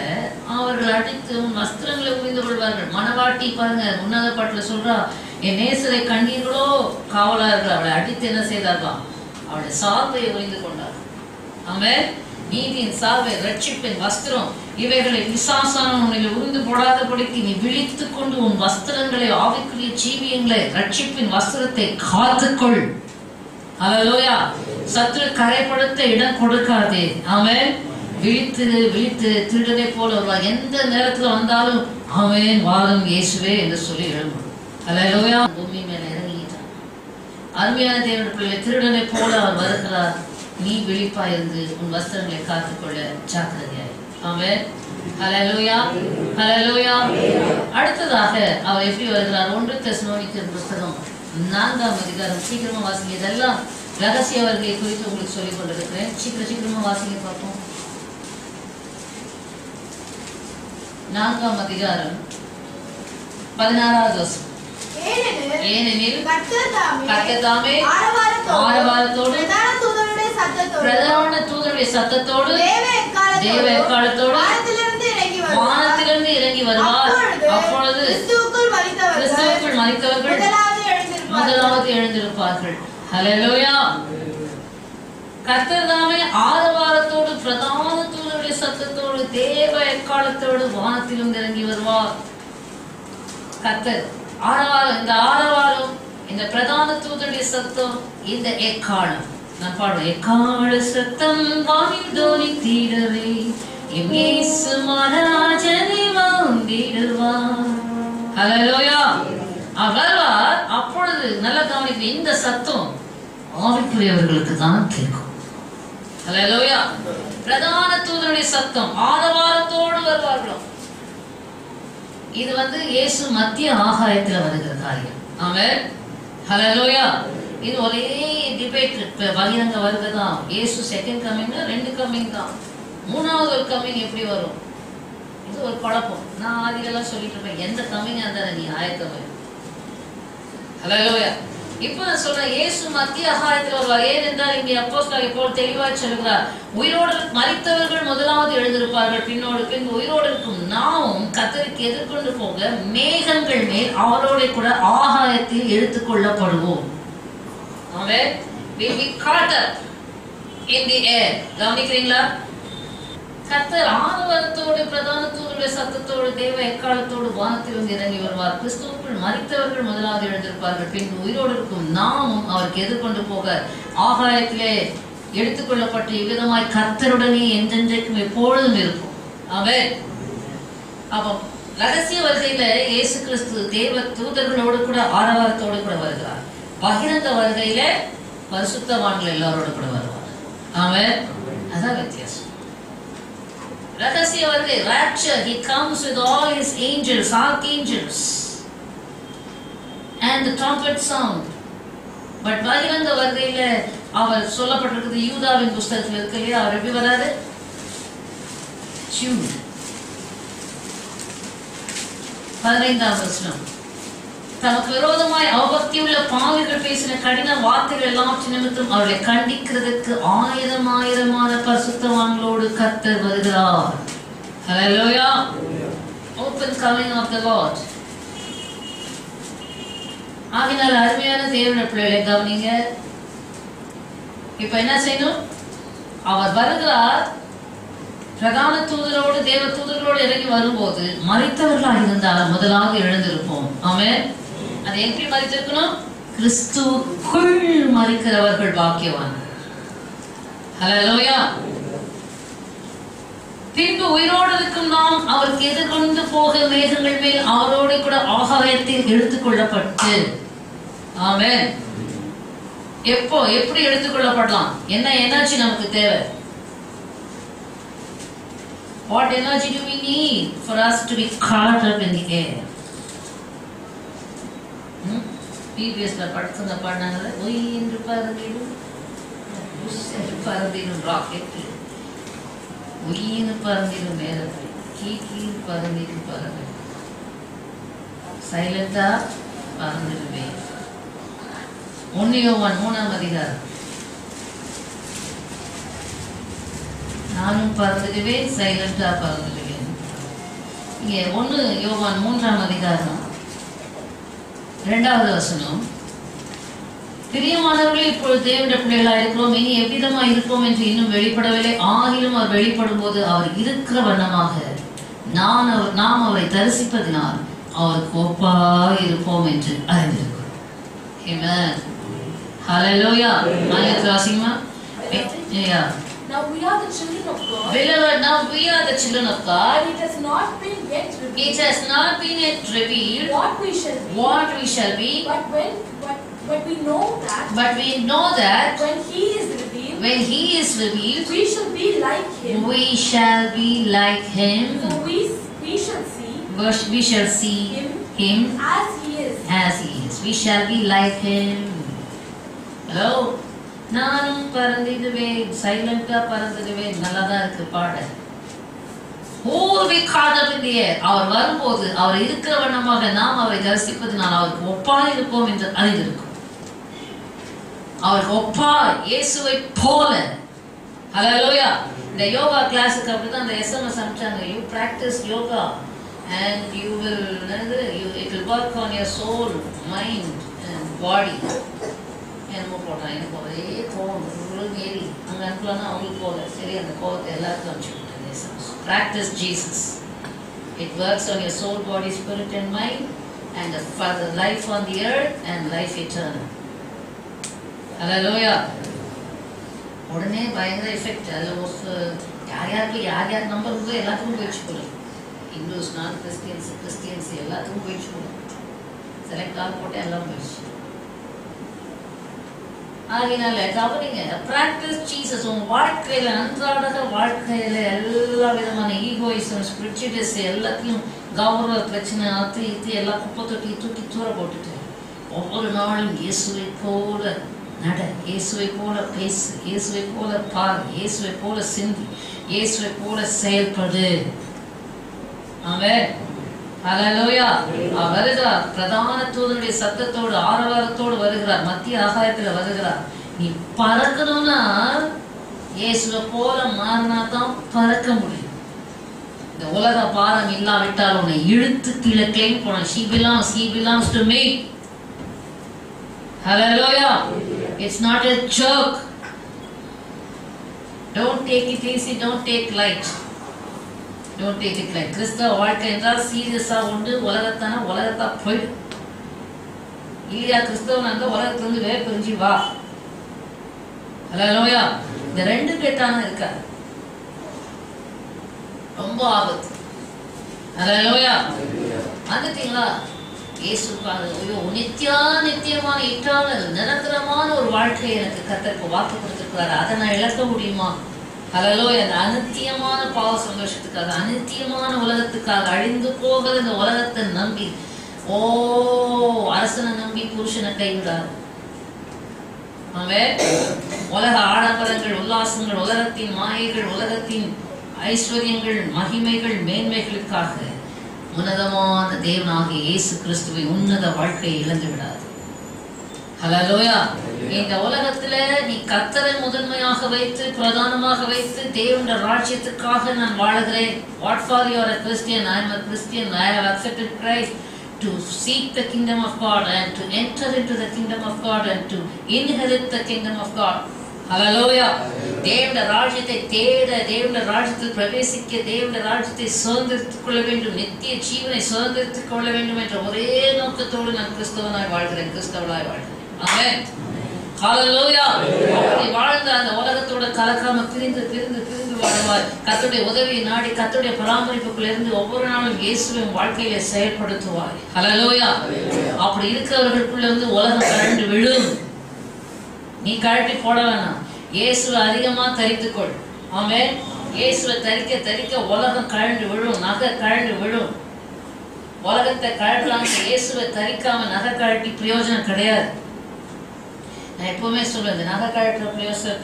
A: அவர்கள் அடித்து வஸ்திரங்களை உரிந்து கொள்வார்கள். மனவாட்டி பாருங்க, உன்னத பாட்டுல சொல்றா, என் நேசரை கண்டீர்களோ காவலார்கள், அவளை அடித்து என்ன செய்தார்களாம்? அவளை சால்வையை உரிந்து கொண்டார். ஆமென். நீதியின் சால்வை, ரட்சிப்பின் வஸ்திரம், இவைகளை பிசாசான உன்னில் உரிந்து போடாதபடிக்கு நீ விழித்துக் கொண்டு உன் வஸ்திரங்களை, ஆவிக்குரிய ஜீவியங்களை, ரட்சிப்பின் வஸ்திரத்தை காத்துக்கொள். ஹல்லேலூயா. சத்துரு கரைப்படுத்த இடம் கொடுக்காதே. ஆமென். விழித்து விழித்து திருடனை போல வருவார். எந்த நேரத்துல வந்தாலும் ஆமென், வாரும் இயேசுவே என்று சொல்லி எழும்பும். ஹல்லேலூயா. பூமி மேல இறங்கிட்டான். அருமையான தேவனுடைய பிள்ளை, திருடனை போல அவர் வருகிறார். நீ விழிப்பாயிருந்து உன் வஸ்திரங்களை காத்துக்கொள்ள ஜாக்கிரதையாய். ஆமென். ஹல்லேலூயா. ஹல்லேலூயா. அடுத்ததாக அவர் எப்படி வருகிறார்? 1 தெசலோனிக்கர் புத்தகம் 4ஆம் அதிகாரம். சீக்கிரமா வாசிங்க. இதெல்லாம் ரகசிய வருகை குறித்து உங்களுக்கு சொல்லிக் கொண்டிருக்கிறேன். சீக்கிரமா வாசிங்க பார்ப்போம். 4ஆம் அதிகாரம் 16வது வசனம். ஏனெனில் கர்த்தர் தாமே ஆரவாரத்தோடு பிரதான தூதருடைய சத்தத்தோடு தேவ எக்காலத்தோடு வானத்திலிருந்து இறங்கி வருவார். அப்பொழுது கிறிஸ்துவுக்குள் மரித்தவர்கள் முதலாவது எழுந்திருப்பார்கள். ஹல்லேலூயா. கர்த்தர் தாமே ஆரவாரத்தோடு பிரதான தூதருடைய சத்தத்தோடு தேவ எக்காலத்தோடு வானத்திலிருந்து இறங்கி வருவார். கர்த்தர் ஆரவாரம், இந்த ஆரவாரம், இந்த பிரதான தூதருடைய சத்தம், இந்த எக்காலம் நான் பாடுவேன். எக்கால சத்தம் வானில் தோனித்திடவே எம் இயேசு மகாராஜனே வந்திடுவார். ஹல்லேலூயா. அவர் அப்பொழுது நல்ல கவனிக்க, இந்த சத்தம் ஆவிக்குரியவர்களுக்கு தான் கேட்கும். ஹல்லேலூயா. பிரதான தூதருடைய சத்தம் ஆரவாரத்தோடு வருவார்களாம். இது இயேசு மத்திய ஆகாயத்துல வருகிற காரியம். ஆமென். ஹல்லேலூயா. இது ஒரே டிபேட். பகிரங்க வருகதான் இயேசு செகண்ட் கமிங், 2 கமிங் தான். 3வது ஒரு கமிங் எப்படி வரும்? இது ஒரு குழப்பம். நான் ஆதியெல்லாம் சொல்லிட்டு இருப்பேன், எந்த கமிங்கா இருந்தாலும் நீ ஆயத்தமே. ஹல்லேலூயா. இப்ப நான் சொல்றேன், இயேசு மத்திய ஆகாயத்தில் வருவார். ஏனென்றால் இங்கே அப்போஸ்தலர் போல் தெளிவாய் சொல்கிறார், உயிரோடு மரித்தவர்கள் முதலாவது எழுந்திருப்பார்கள், பின் உயிரோடு இருக்கும் நாமும் கர்த்தருக்கு எதிர்கொண்டு போக மேகங்கள் மேல் அவரோட கூட ஆகாயத்தில் எடுத்துக் கொள்ளப்படுவோம். ஆமென். Will be caught up in the air. கவனிக்கிறீங்களா? கர்த்தர் ஆரவாரத்தோடு பிரதான தூதருடைய சத்தத்தோடு தேவ எக்காலத்தோடு வானத்திலிருந்து இறங்கி வருவார். கிறிஸ்துவுக்குள் மரித்தவர்கள் முதலாவது எழுந்திருப்பார்கள், பின் உயிரோடு இருக்கும் நாமும் அவருக்கு எதிர்கொண்டு போக ஆகாயத்திலே எடுத்துக்கொள்ளப்பட்ட இவ்விதமாய் கர்த்தருடனே என்றென்றைக்கும் எப்பொழுதும் இருக்கும். ஆமென். அப்போ ரகசிய வருகையில இயேசு கிறிஸ்து தேவ தூதர்களோடு கூட ஆரவாரத்தோடு கூட வருகிறார். பகிரங்க வருகையில பரிசுத்தவான்கள் எல்லாரோடு கூட வருவார். ஆமென். அதான் வித்தியாசம். ரகசிய வருகை, rapture, he comes with all his angels, archangels, and the trumpet sound. But பகிரங்க வருகையில அவர் சொல்லப்பட்டிருக்கிறது யூதாவின் புஸ்தகத்தில் இருக்கு இல்லையா? அவர் எப்படி வராரு? Jude 15ஆம் வசனம். தமக்கு விரோதமாய் அவபக்தியுள்ள பாவிகள் பேசின கடின வார்த்தைகள் எல்லாவற்றின் நிமித்தம் அவர்களை கண்டிக்கிறதுக்கு ஆயிரமான பரிசுத்தவான்களோடு கர்த்தர் வருகிறார். ஹல்லேலூயா. Open coming of the Lord. ஆகினால் அருமையான தேவனுடைய பிள்ளைகளை கவனிங்க. இப்ப என்ன செய்யணும்? அவர் வருகிறார். பிரதான தூதரோடு தேவ தூதர்களோடு இறங்கி வரும்போது மரித்தவர்களாக இருந்தால் முதலாக எழுந்திருப்போம். ஆமென். அது எப்படி மரித்திருக்கணும்? கிறிஸ்துவுக்குள் மரிக்கிறவர்கள் பாக்கியவான். ஹல்லேலூயா. பின்பு உயிரோடு இருக்கும் நாம் அவருக்கு எதிர்கொண்டு போக மேகங்கள் மேல் அவரோடு கூட ஆகாயத்தில் எடுத்துக் கொள்ளப்பட்டு. ஆமென். எப்போ எப்படி எடுத்துக்கொள்ளப்படலாம்? என்ன எனர்ஜி நமக்கு தேவை? What energy do we need for us to be caught up in the air? PBSல படிச்சத பாடுனாங்க. ஒய் என்று பறந்திடும், புஷ் என்று பறந்திடும் ராக்கெட், ஒய் என்று பறந்திடும் மேகங்கள், கீழ் பறந்திடும் பறவை, சைலண்டா பறந்திடுவே. 1 யோவான் 3ஆம் அதிகாரம். நானும் பறந்துடுவேன், சைலண்டா பறந்துடுவேன். இங்கே 1 யோவான் 3ஆம் அதிகாரம் 2வது வசனம். பிரியமானவர்களே, இப்பொழுது தேவனுடைய பிள்ளைகளாக இருக்கிறோம், இனி எவ்விதமாக இருப்போம் என்று இன்னும் வெளிப்படவில்லை. ஆகிலும் அவர் வெளிப்படும் போது அவர் இருக்கிற வண்ணமாக நாம் அவரை தரிசிப்பதினால் அவருக்கு ஒப்பாக இருப்போம் என்று அறிந்திருக்கிறோம். Amen. Hallelujah. Yeah.
C: Now we are the children of God.
A: Beloved, now we are the children of God.
C: And it has not been yet revealed.
A: It has not been yet revealed
C: What we shall be.
A: what we shall be.
C: But we know that.
A: But we know that
C: when He is revealed.
A: when He is revealed,
C: We shall be like Him.
A: we shall be like Him.
C: For we shall see.
A: We shall see Him
C: as He is.
A: as He is. We shall be like Him. Hello. நானும் பறந்திடுவேன், சைலண்டா பறந்துடுவேன். நல்லாதான் இருக்கு பாட. அவர் வரும்போது அவர் இருக்கிற வண்ணமாக நாம் அவரை தரிசிப்பதனால் அவருக்கு ஒப்பா இருப்போம் என்று அறிந்திருக்கும். அவருக்கு ஒப்பா இயேசுவை போல. ஹல்லேலூயா. இந்த யோகா கிளாஸுக்கு அப்படிதான் அந்த SMS அனுப்பிச்சாங்க. You practice yoga and you will it will work on your soul, mind and body. என்னமோ போட்டான். எனக்கு ஒரே கோவம் ஏறி அங்கே அனுப்பலான்னா அவங்களுக்கு போகல. சரி, அந்த கோவத்தை எல்லாருக்கும் அனுப்பிச்சு விட்டேன். Practice Jesus. It works on your soul, body, spirit and mind and for the life on the earth and life eternal. Hallelujah. உடனே பயங்கர எஃபெக்ட். அதில் யார் நம்பர் இருக்கோ எல்லாத்துக்கும் போயிடுச்சு போல. இந்துஸ், நான் கிறிஸ்டியன்ஸ் எல்லாத்துக்கும் போயிடுச்சு போல. செலக்ட் ஆள் போட்டேன், எல்லாம் போயிடுச்சு. ஆகினால கவனிங்க, பிராக்டிஸ் ஜீசஸ். உங்க வாழ்க்கையில, அன்றாட வாழ்க்கையில எல்லா விதமான ஈகோயிசம், ஸ்பிரிச்சுவலிஸ் எல்லாத்தையும், கௌரவ பிரச்சனை, இது எல்லாம் குப்பை தொட்டி தூக்கி தூர போட்டுட்டு ஒவ்வொரு நாளும் இயேசுவை போல நட, இயேசுவை போல பேசு, இயேசுவை போல பாரு, இயேசுவை போல சிந்தி, இயேசுவை போல செயல்படு. ஆமென். ஹல்லேலூயா. வருகிறார். பிரதான தூதனுடைய சத்தத்தோடு ஆரவாரத்தோடு வருகிறார். மத்திய ஆகாயத்துல வருகிறார். நீ பறக்கணும்னா இயேசுவை போல மாறினா தான் பறக்க முடியும். இந்த உலக பாரம் இல்லாவிட்டால் உன்னை இழுத்து கீழே கிளைம் போன. He belongs to me. Hallelujah. It's not a joke. Don't take it easy. Don't take light. Don't take it like கிறிஸ்தவ வாழ்க்கை என்றால் சீரியஸா உண்டு. உலகத்தா போயிடு இல்லையா? கிறிஸ்தவனாங்க உலகத்திலிருந்து வேறு பிரிஞ்சு வா. ஹல்லேலூயா. இந்த 2 கேட்டான இருக்கா, ரொம்ப ஆபத்து. ஹல்லேலூயா. வந்துட்டீங்களா? இயேசுக்காக நித்தியமான இட்டாளர் நிரந்தரமான ஒரு வாழ்க்கையை எனக்கு கர்த்தருக்கு வாக்கு கொடுத்திருக்கிறாரு. அதை நான் இழக்க முடியுமா? ஹல்லேலூயா. அந்த அநித்தியமான பாவ சந்தோஷத்துக்காக, அநித்தியமான உலகத்துக்காக, அழிந்து போகிற இந்த உலகத்தை நம்பி, அரசனை நம்பி புருஷனை கைவிடாது. உலக ஆடம்பரங்கள், உல்லாசங்கள், உலகத்தின் மாயைகள், உலகத்தின் ஐஸ்வர்யங்கள், மகிமைகள், மேன்மைகளுக்காக உன்னதமான தேவனாகிய இயேசு கிறிஸ்துவை உன்னத வாழ்க்கையை இழந்து விடாது. ஹல்லேலூயா. இந்த உலகத்துல நீ கர்த்தரை முதன்மையாக வைத்து பிரதானமாக வைத்து தேவனுடைய ராஜ்யத்துக்காக நான் வாழுகிறேன். What for you are a Christian? I am a Christian. I have accepted Christ to seek the kingdom of God and to enter into the kingdom of God and to inherit the kingdom of God. ஹல்லேலூயா. தேவனுடைய ராஜ்யத்தை தேட, தேவனுடைய ராஜ்யத்தில் பிரவேசிக்க, தேவனுடைய ராஜ்யத்தை சுதந்திரித்துக் கொள்ள வேண்டும், நித்திய ஜீவனை சுதந்திரித்துக் கொள்ள வேண்டும் என்ற ஒரே நோக்கத்தோடு நான் கிறிஸ்தவனாய் வாழ்கிறேன், கிறிஸ்தவனாய் வாழ்கிறேன். ஆமென். ஹல்லேலூயா. அப்படி வாழ்ந்த அந்த உலகத்தோட கலக்காம பிரிந்து பிரிந்து பிரிந்து வாழ்வாய். கர்த்தருடைய உதவியை நாடி கர்த்தருடைய பராமரிப்புக்குள்ள இருந்து ஒவ்வொரு நாளும் இயேசுவின் வாழ்க்கையில செயல்படுத்துவாய். ஹல்லேலூயா. அப்படி இருக்கிறவர்களுக்குள்ள இருந்து உலகம் கழண்டு விழும். நீ கழட்டி போட வேணாம். இயேசுவை அதிகமா தரித்துக்கொள். ஆமென். இயேசுவை தரிக்க தரிக்க உலகம் கழண்டு விழும், நகை கழண்டு விழும். உலகத்தை கழட்டுறாங்க, இயேசுவை தரிக்காம நகை கழட்டி பிரயோஜனம் கிடையாது. நான் எப்பவுமே சொல்லுவேன், இந்த நகை கழட்டுற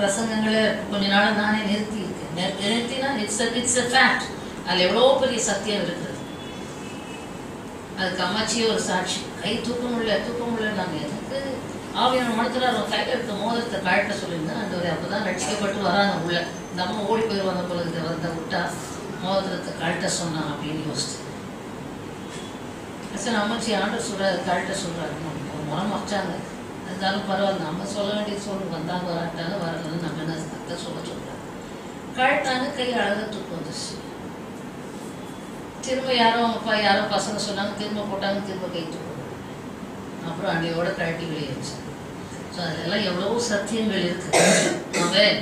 A: பிரசங்கங்களை கொஞ்ச நாள் நானே நிறுத்தி இருக்கேன். நிறுத்தினா இட்ஸ் a fact. அதில் எவ்வளோ பெரிய சத்தியம் இருக்குது. அதுக்கு அம்மாச்சியே ஒரு சாட்சி. கை தூக்க முடியல நாங்கள் எதுக்கு ஆவியான மனத்துல கையில் இருக்க மோதிரத்தை கழட்ட சொல்லியிருந்தேன். அந்த ஒரு அப்போதான் ரட்சிக்கப்பட்டு வராங்க உள்ள. இந்த அம்மா ஓடி போயிடுவாங்க போல இந்த வந்த விட்டா மோதிரத்தை கழட்ட சொன்னான் அப்படின்னு யோசிச்சு. சரி அம்மாச்சி ஆண்டர் சொல்கிறாரு கழட்ட சொல்கிறாரு. முறம் வச்சாங்க. இருந்தாலும் பரவாயில்ல, நம்ம சொல்ல வேண்டியது சொல்லு. வந்தாங்க வராட்டாங்க, வரலன்னு நம்ம என்ன அத்தை சொல்கிறாங்க. கழட்டாங்க, கை அழகாக தூக்கம் வந்துச்சு. திரும்ப யாரோ அப்பா யாரோ பசங்க சொன்னாங்க, திரும்ப போட்டாங்க, திரும்ப கை தூக்கம். அப்புறம் அன்னையோட கழட்டி வெளியேச்சு. ஸோ அதெல்லாம் எவ்வளவோ சத்தியங்கள் இருக்கு. அவன்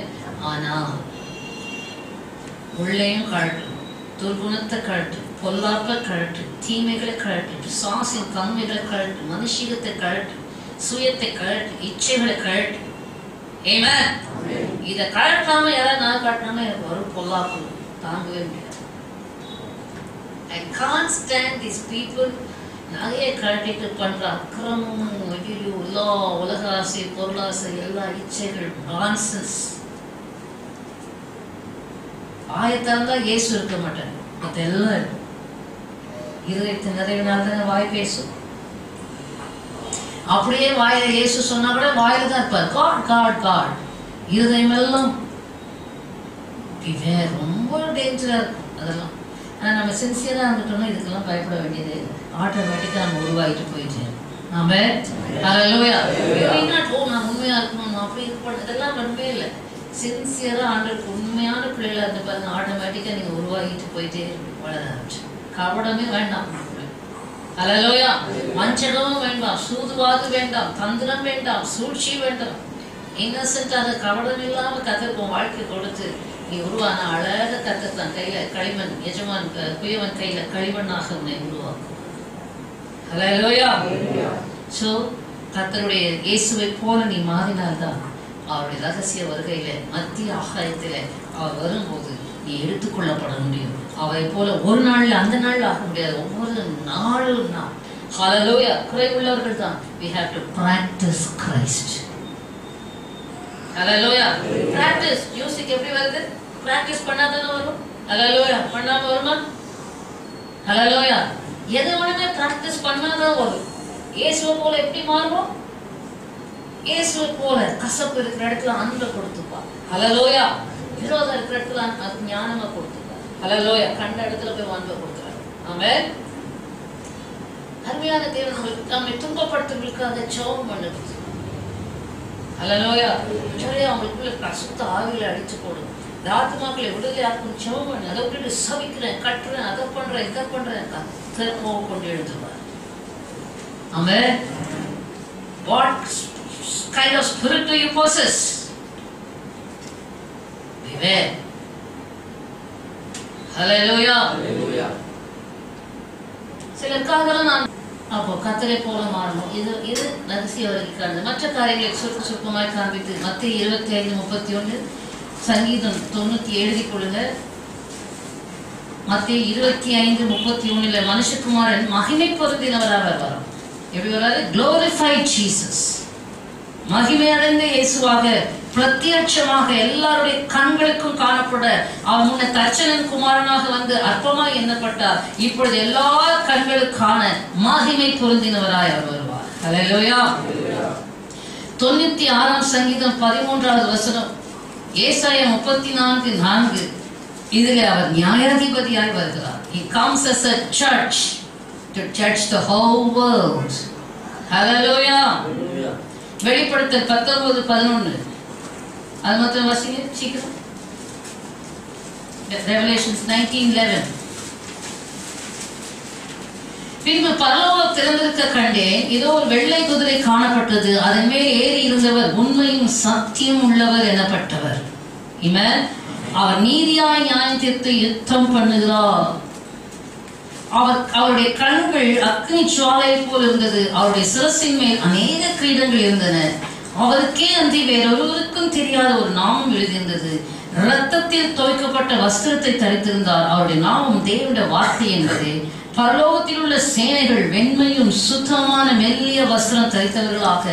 A: ஆனால் உள்ளேயும் கழட்டு, துர்குணத்தை கழட்டு, பொல்லாப்பை கழட்டு, தீமைகளை கழட்டு, பிசாசின் தன்மைகளை கழட்டு, மனுஷீகத்தை கழட்டு, சுயத்தை கழட்டு, இச்சைகளை கழட்டு. ஆமென். இதை கழட்டாம யாராவது நான் காட்டினாம எனக்கு வரும் பொல்லாப்பு தாங்கவே முடியாது. I can't stand these people. நிறைய கழட்டிட்டு பண்ற அக்கிரமும், ஐயோ எல்லா உலக ஆசை, பொருளாசை, எல்லா இச்சைகள், நான்சென்ஸ். ஆயத்தால் தான் இயேசு இருக்க மாட்டேன், மற்ற எல்லாம் இருக்கும். இருதயத்தை நிறைவினால் தானே வாய் பேசும். அப்படியே வாயில இயேசு சொன்னா கூட வாயில தான் இருப்பார். God god god. இருதயம் எல்லாம் ரொம்ப டேஞ்சரா இருக்கும் அதெல்லாம். ஆனால் நம்ம சின்சியராக இருந்துட்டோம்னா இதுக்கெல்லாம் பயப்பட வேண்டியது ஆட்டோமேட்டிக்காக நம்ம உருவாகிட்டு போயிட்டு நாம ஹல்லேலூயா. நான் உண்மையாக இருக்கணும், நான் அப்படி இருக்கணும், இதெல்லாம் ஒன்றுமே இல்லை. சின்சியராக ஆண்டவருக்கு உண்மையான பிள்ளைகளாக இருந்து பாருங்க, ஆட்டோமேட்டிக்காக நீங்கள் உருவாகிட்டு போயிட்டே வளர ஆரம்பிச்சு. கபடமே வேண்டாம். ஹல்லேலூயா. வஞ்சகமும் வேண்டாம், சூதுவாது வேண்டாம், தந்திரம் வேண்டாம், சூழ்ச்சி வேண்டாம். இன்னசென்ட்டாக கபடம் இல்லாமல் கத்தருக்கு வாழ்க்கை கொடுத்து நீ உருவான அழக கத்தத்தான் கையில களிமண், எஜமான் குயவன் கையில களிமண்ணாக உன்னை உருவாக்கும். ஹல்லேலூயா. சோ கர்த்தருடைய இயேசுவை போல நீ மாறினால்தான் அவருடைய ரகசிய வருகையில மத்திய ஆகாயத்தில அவர் வரும்போது நீ எடுத்துக்கொள்ளப்பட முடியும். அவரை போல ஒரு நாள்ல அந்த நாள் ஆக முடியாது, ஒவ்வொரு நாளும் நான் ஹல்லேலூயா குறைவுள்ளவர்கள் தான். we have to practice Christ. Hallelujah. Practice. Music எப்படி வருது? பிராக்டிஸ் பண்ணாதானே வரும். ஹல்லேலூயா. பண்ணாம வருமா? ஹல்லேலூயா. எது வேணுமே பிராக்டிஸ் பண்ணாதான் வரும். இயேசுவை போல எப்படி மாறுவோம்? இயேசுவை போல கசப்பு இருக்கிற இடத்துல அன்பை கொடுத்துப்பா. ஹல்லேலூயா. விரோதம் இருக்கிற இடத்துல ஞானமா கொடுத்துப்பா. ஹல்லேலூயா. கண்ட இடத்துல போய் அன்பை கொடுத்துறாரு. ஆமென். அருமையான தேவன் நம்மை துன்பப்படுத்துவதற்காக ஜெபம் பண்ணுது. ஹல்லேலூயா. அவங்களுக்குள்ள பரிசுத்த ஆவியில அடிச்சு போடும். இந்த ஆத்மாக்களை விடுதலையாக்கும் ஜெபம் பண்ணு. அதை விட்டுட்டு சபிக்கிறேன், கட்டுறேன், அதை பண்றேன், இதை பண்றேன், திரும்பவும் கொண்டு எழுதுவார். ஆமென். What kind of spirit do you possess? Beware. Hallelujah. Hallelujah. சிலருக்காகலாம் நான் அப்போ கத்தரை போல மாறணும். இது ரகசிய வருகைக்கானது. மற்ற காரியங்களை சுருக்கமாய் காண்பித்து மத்திய 25:31 சங்கீதம் 90 எழுதி கொள்ளுங்க. மத்திய 25:31 மனுஷகுமாரன் மகிமை பொருந்தினவராக வரும். எப்படி வராது? Glorified Jesus. மகிமை அடைந்த இயேசுவாக பிரத்யட்சமாக எல்லாருடைய கண்களுக்கும் காணப்பட அவர் முன்ன தச்சனின் குமாரனாக வந்து அற்பமாய் எண்ணப்பட்டார். இப்பொழுது எல்லா கண்களுக்கான மகிமை பொருந்தினவராய் அவர் வருவார். ஹல்லேலூயா. 96ஆம் சங்கீதம் 13வது வசனம், ஏசாயா 34:4, இதிலே அவர் நியாயாதிபதியாய் வருகிறார். He comes as a judge to judge the whole world. Hallelujah. வெளிப்படுத்தல் 19:11, அது மட்டும் வாசிங்க சீக்கிரம். Revelations 19:11. பின்பு பரலோகம் திறந்திருக்க கண்டேன், இதோ ஒரு வெள்ளை குதிரை காணப்பட்டது, அதன் மேல் ஏறி இருந்தவர் உண்மையும் சத்தியம் உள்ளவர் எனப்பட்டவர். அவர் நீதியாய் நியாயம் தீர்த்து யுத்தம் பண்ணுகிறார். அவருடைய கண்கள் அக்னி ஜுவாலை போல் இருந்தது. அவருடைய சிரசின் மேல் அநேக கிரீடங்கள் இருந்தன. அவருக்கே அன்றி வேறொருவருக்கும் தெரியாத ஒரு நாமம் எழுதியிருந்தது. இரத்தத்தில் துவைக்கப்பட்ட வஸ்திரத்தை தரித்திருந்தார். அவருடைய நாமம் தேவனுடைய வார்த்தை என்பது. பரலோகத்தில் உள்ள சேனைகள் வெண்மையும் சுத்தமான மெல்லிய வஸ்திரம் தரித்தவர்களாக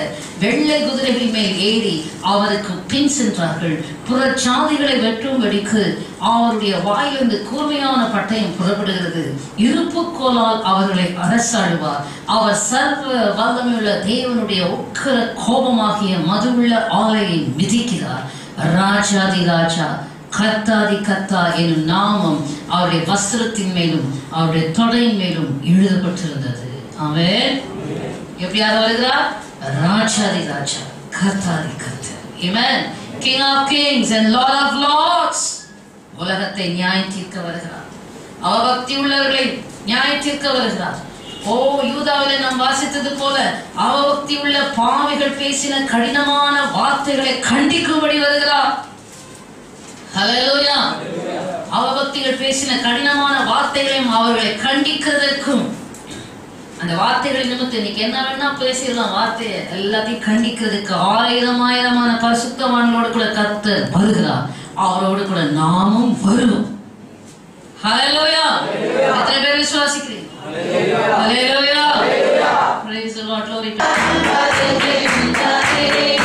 A: வெள்ளை குதிரைகள் மேல் ஏறி அவருக்கு பின் சென்றார்கள். புற சாதிகளை வெட்டும்படிக்கு அவருடைய வாயிலிருந்து கூர்மையான பட்டயம் புறப்படுகிறது. இருப்பு கோலால் அவர்களை அரசாடுவார். அவர் சர்வ வல்லமையுள்ள தேவனுடைய உக்கிர கோபமாகிய மதுவுள்ள ஆலையை மிதிக்கிறார். ராஜாதி ராஜா கர்த்தாதி கர்த்தா எனும் நாமம் அவருடைய வஸ்திரத்தின் மேலும் அவருடைய தொடையின் மேலும் எழுதப்பட்டிருந்தது. ஆமென். எப்படியாவது வருகிறார்? ராஜாதி ராஜா கர்த்தாதி கர்த்தர். ஆமென். King of kings and Lord of lords. உலகத்தை நியாயம் தீர்க்க வருகிறார். அவபக்தி உள்ளவர்களை நியாயம் தீர்க்க வருகிறார். யூதாவிலே நாம் வாசித்தது போல அவபக்தி உள்ள பாவிகள் பேசின கடினமான வார்த்தைகளை கண்டிக்கும்படி வருகிறார். ஹல்லேலூயா. அவபக்திகள் பேசின கடினமான வார்த்தைகளையும் அவர்களை கண்டிக்கிறதற்கும், அந்த வார்த்தைகள் நிமித்தம் இன்னைக்கு என்ன வேணா பேசிடலாம், வார்த்தையை எல்லாத்தையும் கண்டிக்கிறதுக்கு ஆயிரமான பரிசுத்தவான்களோடு கூட கர்த்தர் வருகிறார். அவரோடு கூட நாமும் வருவோம். ஹல்லேலூயா. எத்தனை பேர் விசுவாசிக்கிறீங்க? ஹல்லேலூயா. Praise the Lord. Glory to God.